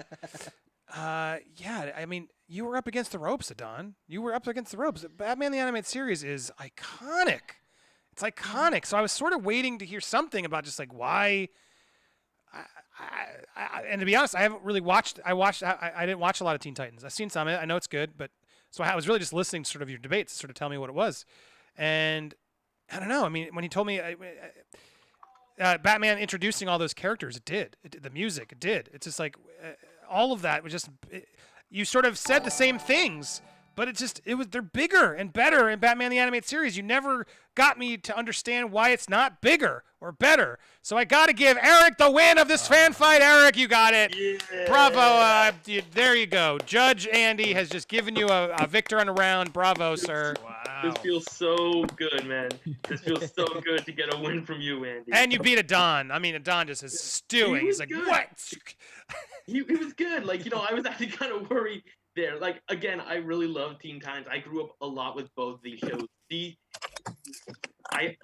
I mean, you were up against the ropes, Adon. You were up against the ropes. Batman the Animated Series is iconic. It's iconic. So I was sort of waiting to hear something about just like why. And to be honest, I haven't really watched. I didn't watch a lot of Teen Titans. I've seen some of it. I know it's good, but So I was really just listening to sort of your debates to sort of tell me what it was. And I don't know. I mean, when he told me Batman introducing all those characters, it did. The music, it did. It's just like all of that was just you sort of said the same things, but they're bigger and better in Batman the Animated Series. You never got me to understand why it's not bigger or better. So I got to give Eric the win of this fan fight. Eric, you got it. Yeah. Bravo. There you go. Judge Andy has just given you a victor on a round. Bravo, sir. Wow. This feels so good, man. This feels so good to get a win from you, Andy. And you beat Adon. I mean, Adon just is stewing. He's like, good. What? He was good. Like, I was actually kind of worried there. Like, again, I really love Teen Titans. I grew up a lot with both these shows. I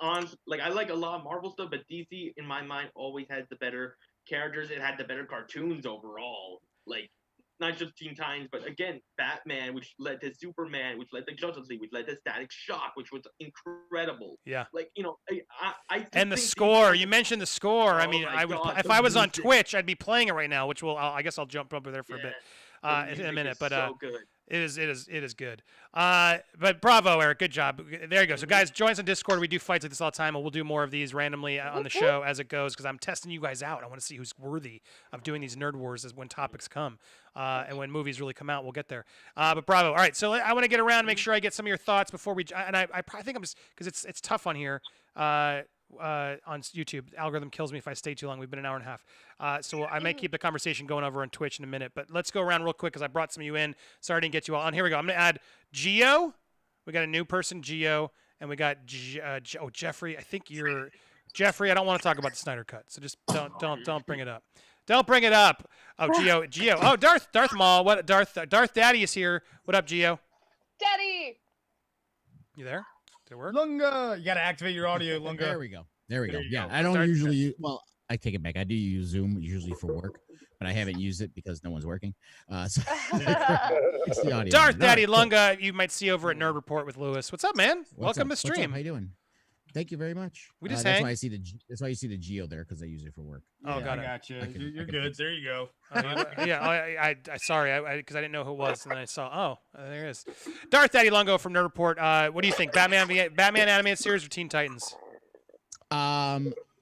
like a lot of Marvel stuff, but DC in my mind always has the better characters. It had the better cartoons overall. Like, not just Teen Titans, but again, Batman, which led to Superman, which led to Justice League, which led to Static Shock, which was incredible. Yeah. Like, I and the score. You mentioned the score. I mean, if I was on Twitch, I'd be playing it right now, which I guess I'll jump over there for a bit in a minute. But so good. It is good. But bravo, Eric. Good job. There you go. So guys, join us on Discord. We do fights like this all the time, and we'll do more of these randomly on the show as it goes, because I'm testing you guys out. I want to see who's worthy of doing these nerd wars as when topics come, and when movies really come out. We'll get there. But bravo. All right. So I want to get around and make sure I get some of your thoughts before we. And I think I'm just because it's tough on here. On YouTube, the algorithm kills me if I stay too long. We've been an hour and a half, so I may keep the conversation going over on Twitch in a minute. But let's go around real quick because I brought some of you in. Sorry I didn't get you all on. Here we go. I'm gonna add Geo. We got a new person, Geo, and we got Jeffrey. I think you're Jeffrey. I don't want to talk about the Snyder Cut, so just don't bring it up. Don't bring it up. Oh, Geo. Oh, Darth Maul. What? Darth Daddy is here. What up, Geo? Daddy. You there? Did it work? Lunga, you gotta activate your audio, Lunga. There we go. Yeah, I don't usually. Well, I take it back. I do use Zoom usually for work, but I haven't used it because no one's working. So it's the audio. Darth Daddy Lunga, you might see over at Nerd Report with Lewis. What's up, man? Welcome to stream. How you doing? Thank you very much. We just hang. That's why you see the Geo there, because I use it for work. Oh, got it. I got you. You're good. There you go. I sorry, because I didn't know who it was, and then I saw. Oh, there it is. Darth Daddy Lungo from Nerd Report. What do you think? Batman animated series or Teen Titans?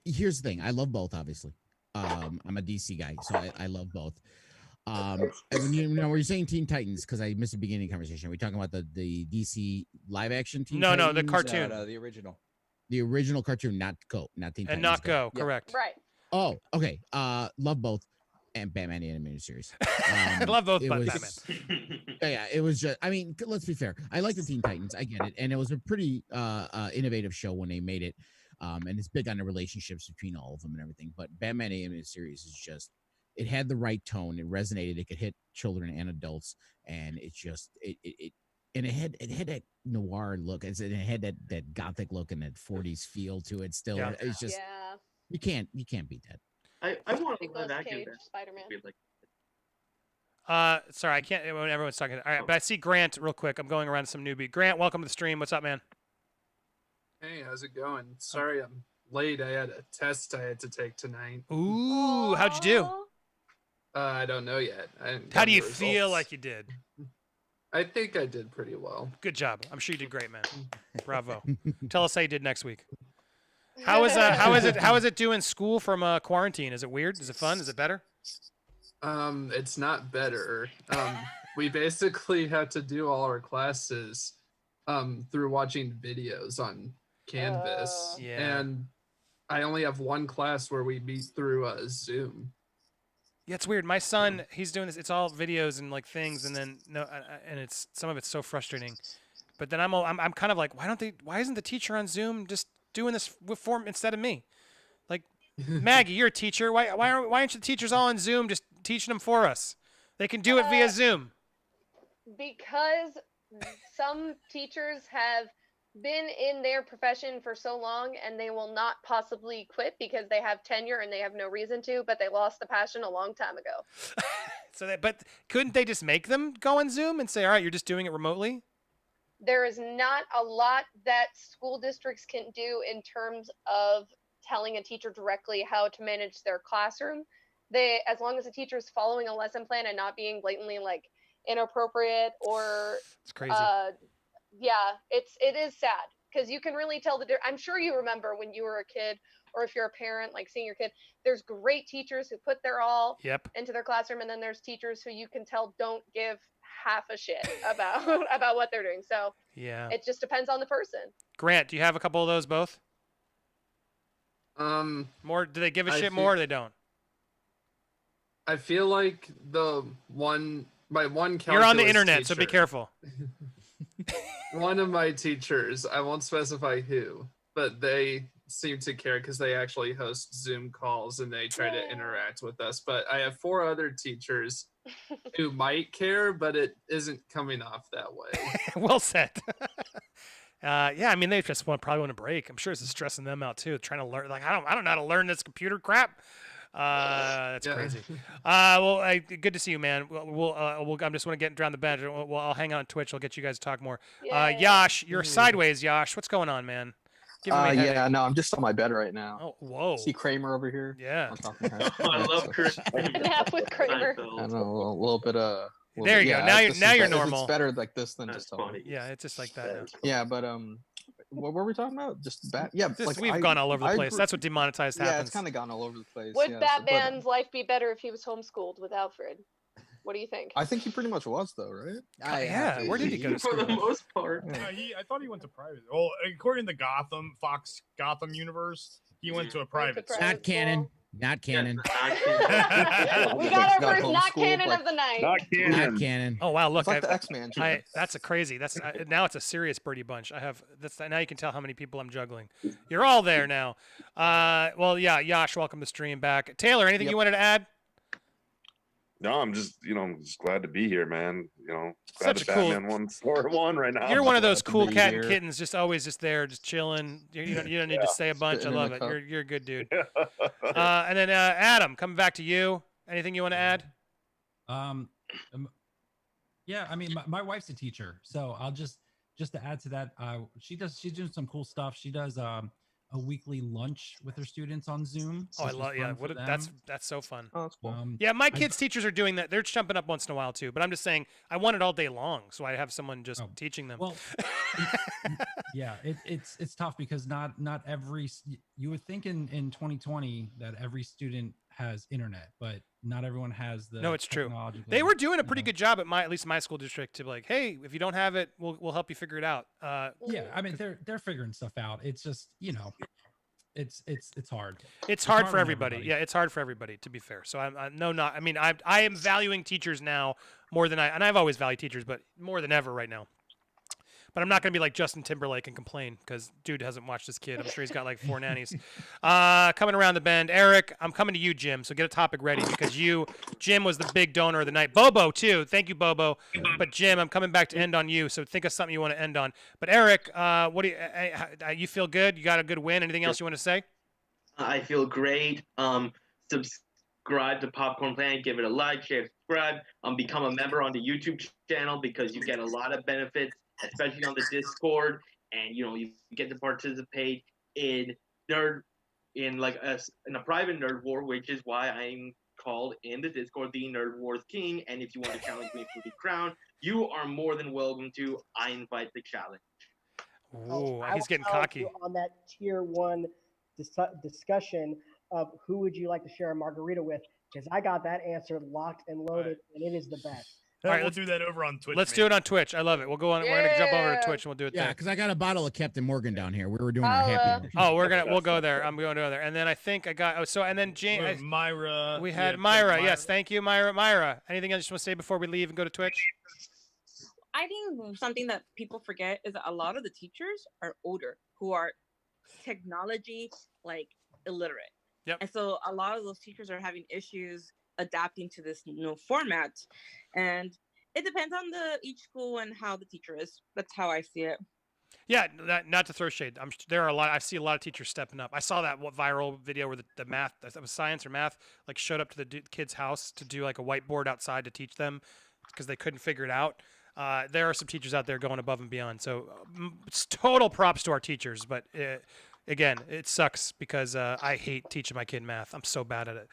Here's the thing. I love both, obviously. I'm a DC guy, so I love both. And when you're saying Teen Titans, because I missed the beginning of the conversation. Are we talking about the DC live action Teen Titans? No, the cartoon. The original. The original cartoon, not Teen Titans. And not Go, correct. Right. Oh, okay. Love both. And Batman the Animated Series. I love both Batman. Yeah, it was just, I mean, let's be fair. I like the Teen Titans. I get it. And it was a pretty innovative show when they made it. And it's big on the relationships between all of them and everything. But Batman the Animated Series is just, it had the right tone. It resonated. It could hit children and adults. And it just, and it had that noir look. It had that gothic look and that 40s feel to it still. Yeah. It's just, you can't beat that. I want to live action Spider-Man. Sorry, I can't when everyone's talking. All right, but I see Grant real quick. I'm going around to some newbie. Grant, welcome to the stream. What's up, man? Hey, how's it going? Sorry I'm late. I had a test I had to take tonight. Ooh, how'd you do? I don't know yet. How do you feel like you did? I think I did pretty well. Good job. I'm sure you did great, man. Bravo. Tell us how you did next week. How is it doing school from quarantine? Is it weird? Is it fun? Is it better? It's not better. We basically had to do all our classes through watching videos on Canvas. And I only have one class where we meet through Zoom. Yeah, it's weird. My son, he's doing this. It's all videos and like things, and then and it's some of it's so frustrating. But then I'm kind of like, why isn't the teacher on Zoom just doing this form instead of me? Like, Maggie, you're a teacher. Why aren't the teachers all on Zoom just teaching them for us? They can do it via Zoom. Because some teachers have been in their profession for so long and they will not possibly quit because they have tenure and they have no reason to, but they lost the passion a long time ago. But couldn't they just make them go on Zoom and say, all right, you're just doing it remotely? There is not a lot that school districts can do in terms of telling a teacher directly how to manage their classroom. As long as the teacher is following a lesson plan and not being blatantly like inappropriate or it's crazy. Yeah, it is sad because you can really tell I'm sure you remember when you were a kid, or if you're a parent, like seeing your kid, there's great teachers who put their all into their classroom, and then there's teachers who you can tell don't give half a shit about what they're doing. So yeah, it just depends on the person. Grant, do you have a couple of those both? More? Do they give a shit more, or they don't? I feel like my one calculus You're on the internet, teacher, so be careful. one of my teachers, I won't specify who, but they seem to care because they actually host Zoom calls and they try to interact with us. But I have 4 other teachers who might care, but it isn't coming off that way. Well said. Yeah, I mean, they just probably want a break. I'm sure it's stressing them out too, trying to learn. Like, I don't know how to learn this computer crap. That's crazy. Well, good to see you, man. I'm just want to get around the bench. I'll hang out on Twitch. I'll get you guys to talk more. Yash, you're sideways, Yash. What's going on, man? Yeah, no, I'm just on my bed right now. Oh, whoa. See Kramer over here? Yeah. I love Kramer. Nap with Kramer. I know, a little bit of. There you go. Now you're normal. It's better like this than just funny. Yeah, it's just like that now. Yeah, but what were we talking about? Just Yeah, we've gone all over the place. That's what demonetized happens. Yeah, it's kind of gone all over the place. Would Batman's life be better if he was homeschooled with Alfred? What do you think? I think he pretty much was, though, right? Yeah. Where did he go to school? For the most part. No, I thought he went to private. Well, according to Fox Gotham universe, he went to a private school. Not canon. Not canon. We got our first not canon of the night. Not canon. Oh wow! Look, it's like the X-Men. That's a crazy. Now it's a serious Birdie bunch. Now you can tell how many people I'm juggling. You're all there now. Well, yeah, Yash, welcome to stream back. Taylor, anything you wanted to add? No, I'm just glad to be here, man. Glad Such the a cool. Batman won 4-1 right now. You're one of those Glad to cool be cat here. and kittens, just always just there, just chilling. You don't need to say a bunch. I love it. You're a good dude. And then Adam, coming back to you. Anything you want to add? Yeah, I mean, my wife's a teacher, so I'll just to add to that, she's doing some cool stuff. She does a weekly lunch with her students on Zoom. Oh, I love that's so fun. Oh, that's cool. Yeah, my kids' teachers are doing that. They're jumping up once in a while too. But I'm just saying, I want it all day long, so I have someone just teaching them. Well, yeah, it's tough because not every you would think in 2020 that every student has internet, but not everyone has the. No, it's true. They were doing a pretty good job at least my school district to be like, hey, if you don't have it, we'll help you figure it out. Yeah, I mean they're figuring stuff out. It's just it's hard. It's hard for everybody. Yeah, it's hard for everybody, to be fair. So I am valuing teachers now more than I've always valued teachers, but more than ever right now. But I'm not going to be like Justin Timberlake and complain because dude hasn't watched his kid. I'm sure he's got like 4 nannies. Coming around the bend, Eric, I'm coming to you, Jim. So get a topic ready because Jim was the big donor of the night. Bobo too. Thank you, Bobo. But Jim, I'm coming back to end on you. So think of something you want to end on. But Eric, what do you feel good? You got a good win? Anything else you want to say? I feel great. Subscribe to Popcorn Planet. Give it a like, share, subscribe. Become a member on the YouTube channel because you get a lot of benefits, especially on the Discord, and you get to participate in a private nerd war, which is why I'm called in the Discord the Nerd Wars King. And if you want to challenge me for the crown, you are more than welcome to. I invite the challenge. Ooh, he's getting cocky. On that tier 1 discussion of who would you like to share a margarita with, because I got that answer locked and loaded, and it is the best. All right, let's do that over on Twitch. Let's do it on Twitch. I love it. We'll go on. Yeah. We're gonna jump over to Twitch and we'll do it there. Yeah, because I got a bottle of Captain Morgan down here. We were doing our happy. We'll go there. I'm going to go there. And then I think I got. And then Jane. Myra. We had Myra. Yes, thank you, Myra. Myra, anything else you want to say before we leave and go to Twitch? I think something that people forget is that a lot of the teachers are older, who are technology illiterate. Yep. And so a lot of those teachers are having issues adapting to this new format, and it depends on each school and how the teacher is. That's how I see it. Yeah, not to throw shade. There are a lot. I see a lot of teachers stepping up. I saw that viral video where the math, that was science or math, showed up to the kid's house to do a whiteboard outside to teach them because they couldn't figure it out. There are some teachers out there going above and beyond. So it's total props to our teachers. But again, it sucks because I hate teaching my kid math. I'm so bad at it.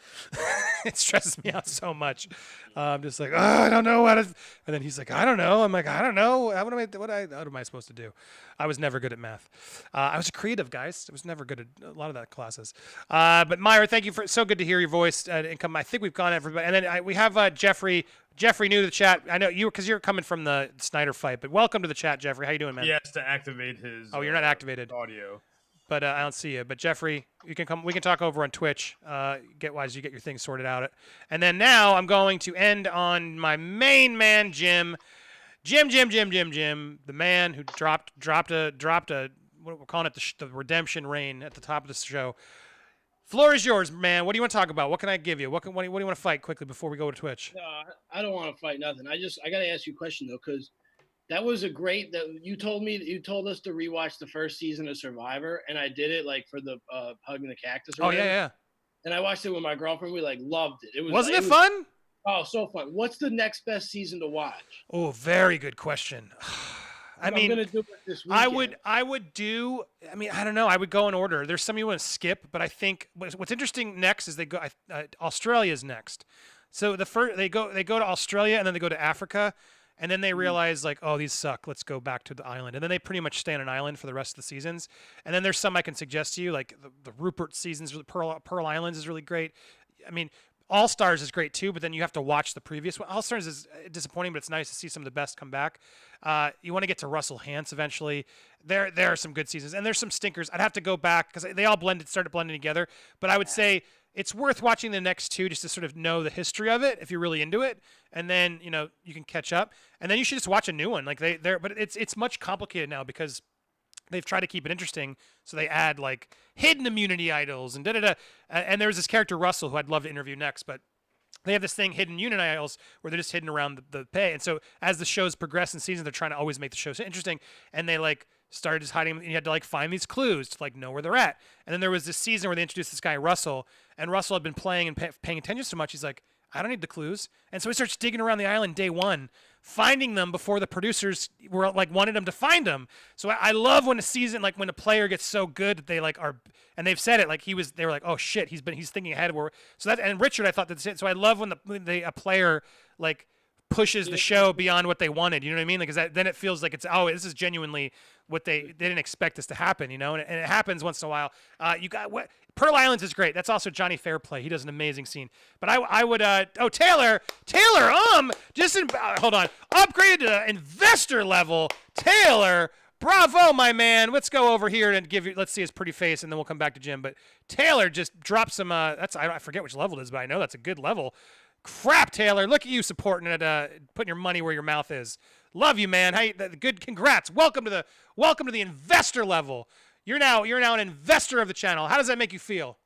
It stresses me out so much. I'm just like, oh, I don't know what. And then he's like, I don't know. I'm like, I don't know. What am I supposed to do? I was never good at math. I was a creative, guys. I was never good at a lot of that classes. But Myra, thank you for so good to hear your voice and come. I think we've gone everybody. And then we have Jeffrey. Jeffrey, new to the chat. I know because you're coming from the Snyder fight. But welcome to the chat, Jeffrey. How you doing, man? He has to activate his. Oh, you're not activated. Audio. But I don't see you. But Jeffrey, you can come. We can talk over on Twitch. You get your things sorted out. And then now I'm going to end on my main man, Jim, the man who dropped a what we're calling it the redemption reign at the top of the show. Floor is yours, man. What do you want to talk about? What can I give you? What do you want to fight quickly before we go to Twitch? No, I don't want to fight nothing. I got to ask you a question though, because. That was that you told us to rewatch the first season of Survivor, and I did it like for the hugging the cactus. Oh yeah. And I watched it with my girlfriend. We like loved it. Wasn't it fun? Oh, so fun. What's the next best season to watch? Oh, very good question. I'm gonna do it this weekend. I would do. I mean, I don't know. I would go in order. There's some you want to skip, but I think what's interesting next is they go. Australia's next. So the first they go to Australia and then they go to Africa. And then they realize, like, oh, these suck. Let's go back to the island. And then they pretty much stay on an island for the rest of the seasons. And then there's some I can suggest to you, like the Rupert seasons, Pearl Islands is really great. I mean, All Stars is great too, but then you have to watch the previous one. All Stars is disappointing, but it's nice to see some of the best come back. You want to get to Russell Hantz eventually. There are some good seasons, and there's some stinkers. I'd have to go back because they all started blending together. But I would say it's worth watching the next two just to sort of know the history of it if you're really into it, and then you can catch up, and then you should just watch a new one. Like but it's much complicated now because they've tried to keep it interesting, so they add like hidden immunity idols and and there's this character Russell who I'd love to interview next, but they have this thing, hidden immunity idols, where they're just hidden around the pay, and so as the shows progress in season, they're trying to always make the shows interesting, and they like started just hiding them, and you had to like find these clues to like know where they're at. And then there was this season where they introduced this guy Russell, and Russell had been playing and paying attention so much, he's like, I don't need the clues. And so he starts digging around the island day one, finding them before the producers were like wanted him to find them. So I love when a season, like when a player gets so good that they like are, and they've said it, like they were like, oh shit, he's thinking ahead. And Richard, I thought that. So I love when a player like pushes the show beyond what they wanted. You know what I mean? Like, then it feels like this is genuinely what they didn't expect this to happen, and it happens once in a while. You got what? Pearl Islands is great. That's also Johnny Fairplay. He does an amazing scene. But I would Taylor, hold on, upgraded to investor level. Taylor, bravo, my man. Let's go over here and let's see his pretty face, and then we'll come back to Jim. But Taylor just dropped some. I forget which level it is, but I know that's a good level. Crap, Taylor, look at you supporting it, putting your money where your mouth is. Love you, man. Hey, good. Congrats. Welcome to the investor level. You're now an investor of the channel. How does that make you feel?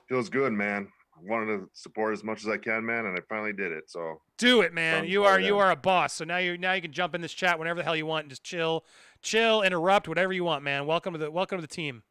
Feels good, man. I wanted to support as much as I can, man, and I finally did it. So do it, man. You are a boss. So now you can jump in this chat whenever the hell you want and just chill, interrupt, whatever you want, man. Welcome to the team.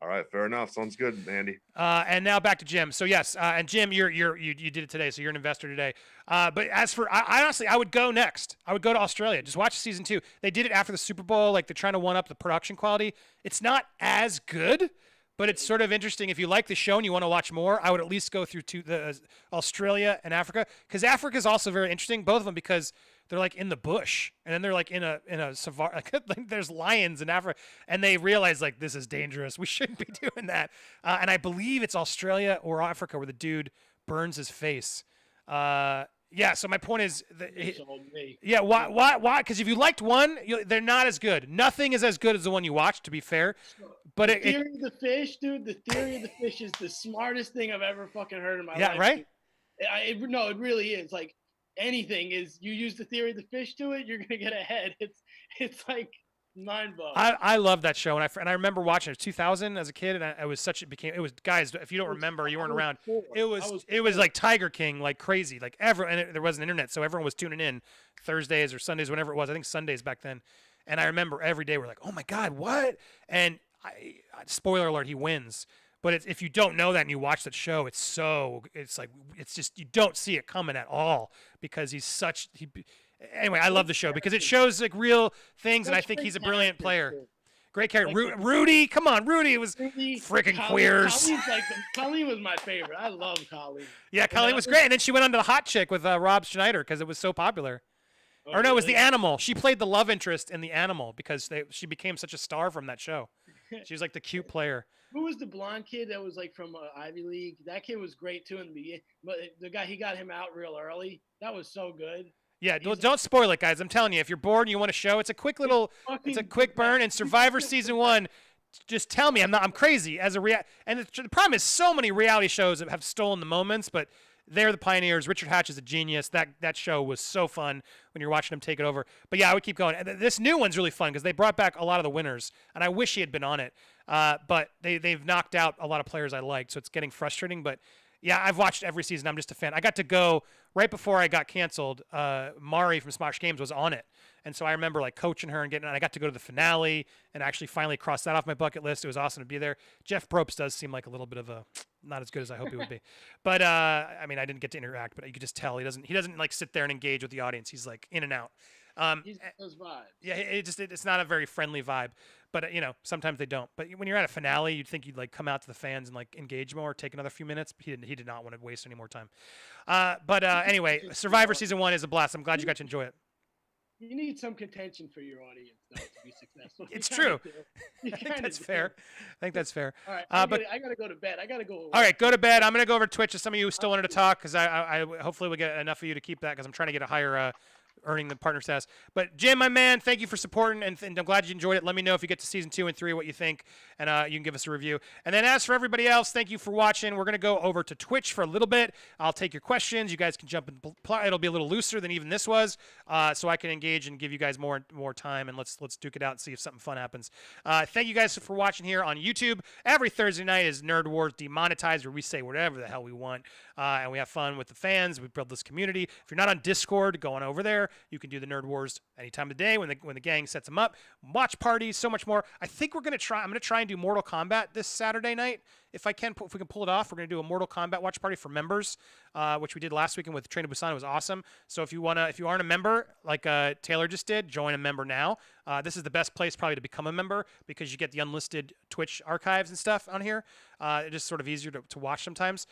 All right, fair enough. Sounds good, Andy. And now back to Jim. So yes, and Jim, you did it today, so you're an investor today. But as for I honestly, I would go next. I would go to Australia. Just watch season 2. They did it after the Super Bowl. Like they're trying to one up the production quality. It's not as good, but it's sort of interesting. If you like the show and you want to watch more, I would at least go through to the Australia and Africa, because Africa is also very interesting. Both of them, because they're like in the bush, and then they're like in a safari. Like there's lions in Africa, and they realize like this is dangerous. We shouldn't be doing that. And I believe it's Australia or Africa where the dude burns his face. Yeah. So my point is, yeah. Why? Because if you liked one, they're not as good. Nothing is as good as the one you watched, to be fair. But the theory of the fish, dude. The theory of the fish is the smartest thing I've ever fucking heard in my life. Yeah. Right. No, it really is. Like, anything is, you use the theory of the fish to it, you're gonna get ahead. It's like mind-blowing. I love that show, and I remember watching it 2000 as a kid, and it was guys, if you don't remember, you weren't around. It was like Tiger King, like crazy, like there wasn't internet, so everyone was tuning in Thursdays or Sundays, whenever it was. I think Sundays back then. And I remember every day we're like, oh my god, what? And spoiler alert, he wins. But if you don't know that and you watch that show, it's just, you don't see it coming at all, because anyway, I love the show because it shows like real things, and I think he's a brilliant player. Great character. Like, Rudy, come on, Rudy was freaking queers. Colleen was my favorite. I love Colleen. Yeah, Colleen was great. And then she went on to the hot chick with Rob Schneider because it was so popular. Oh, or no, it was The Animal. She played the love interest in The Animal because she became such a star from that show. She was like the cute player. Who was the blonde kid that was like from Ivy League? That kid was great too in the beginning. But the guy, he got him out real early. That was so good. Yeah, don't spoil it, guys. I'm telling you, if you're bored and you want a show, it's a quick burn. And Survivor season 1, just tell me I'm crazy as a And the problem is, so many reality shows have stolen the moments, but they're the pioneers. Richard Hatch is a genius. That show was so fun when you're watching him take it over. But yeah, I would keep going. And this new one's really fun because they brought back a lot of the winners, and I wish he had been on it. But they've knocked out a lot of players I liked, so it's getting frustrating. But yeah, I've watched every season. I'm just a fan. I got to go right before I got canceled. Mari from Smosh Games was on it. And so I remember like coaching her and I got to go to the finale and actually finally cross that off my bucket list. It was awesome to be there. Jeff Probst does seem like a little bit of not as good as I hope he would be. But I mean, I didn't get to interact, but you could just tell he doesn't like sit there and engage with the audience. He's like in and out. He's those vibes. Yeah, it's not a very friendly vibe. But sometimes they don't. But when you're at a finale, you'd think you'd like come out to the fans and like engage more, take another few minutes. But he did not want to waste any more time. But anyway, Survivor season 1 is a blast. I'm glad you got to enjoy it. You need some contention for your audience, though, to be successful. It's true. I think that's fair. All right, I gotta go to bed. I gotta go. All right, go to bed. I'm gonna go over to Twitch. If some of you still wanted to talk, because I hopefully we'll get enough of you to keep that, because I'm trying to get a higher earning the partner status. But Jim, my man, thank you for supporting, and I'm glad you enjoyed it. Let me know if you get to season 2 and 3 what you think, and you can give us a review. And then as for everybody else, thank you for watching. We're going to go over to Twitch for a little bit. I'll take your questions. You guys can jump in. It'll be a little looser than even this was, so I can engage and give you guys more time, and let's duke it out and see if something fun happens. Thank you guys for watching here on YouTube. Every Thursday night is Nerd Wars Demonetized, where we say whatever the hell we want, and we have fun with the fans. We build this community. If you're not on Discord, go on over there. You can do the Nerd Wars any time of the day when the gang sets them up. Watch parties, so much more. I think I'm gonna try and do Mortal Kombat this Saturday night. If we can pull it off, we're gonna do a Mortal Kombat watch party for members, which we did last weekend with Train to Busan. It was awesome. So if you aren't a member like Taylor just did, join a member now. This is the best place probably to become a member, because you get the unlisted Twitch archives and stuff on here. It's just sort of easier to watch sometimes.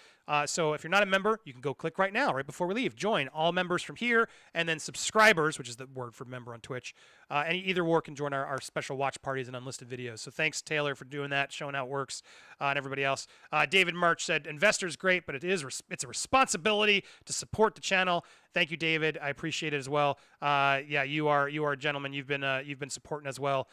So if you're not a member, you can go click right now, right before we leave. Join all members from here, and then subscribers, which is the word for member on Twitch. Either or can join our special watch parties and unlisted videos. So thanks, Taylor, for doing that, showing how it works, and everybody else. David March said, "Investors great, but it's a responsibility to support the channel." Thank you, David. I appreciate it as well. Yeah, you are a gentleman. You've been supporting as well.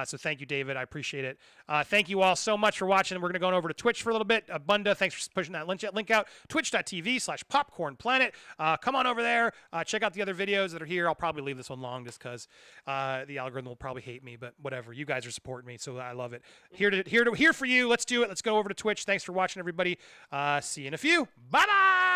So thank you, David. I appreciate it. Thank you all so much for watching. We're going to go over to Twitch for a little bit. Bunda, thanks for pushing that link out. Twitch.tv/PopcornPlanet. Come on over there. Check out the other videos that are here. I'll probably leave this one long just because the algorithm will probably hate me, but whatever. You guys are supporting me, so I love it. Here for you. Let's do it. Let's go over to Twitch. Thanks for watching, everybody. See you in a few. Bye-bye.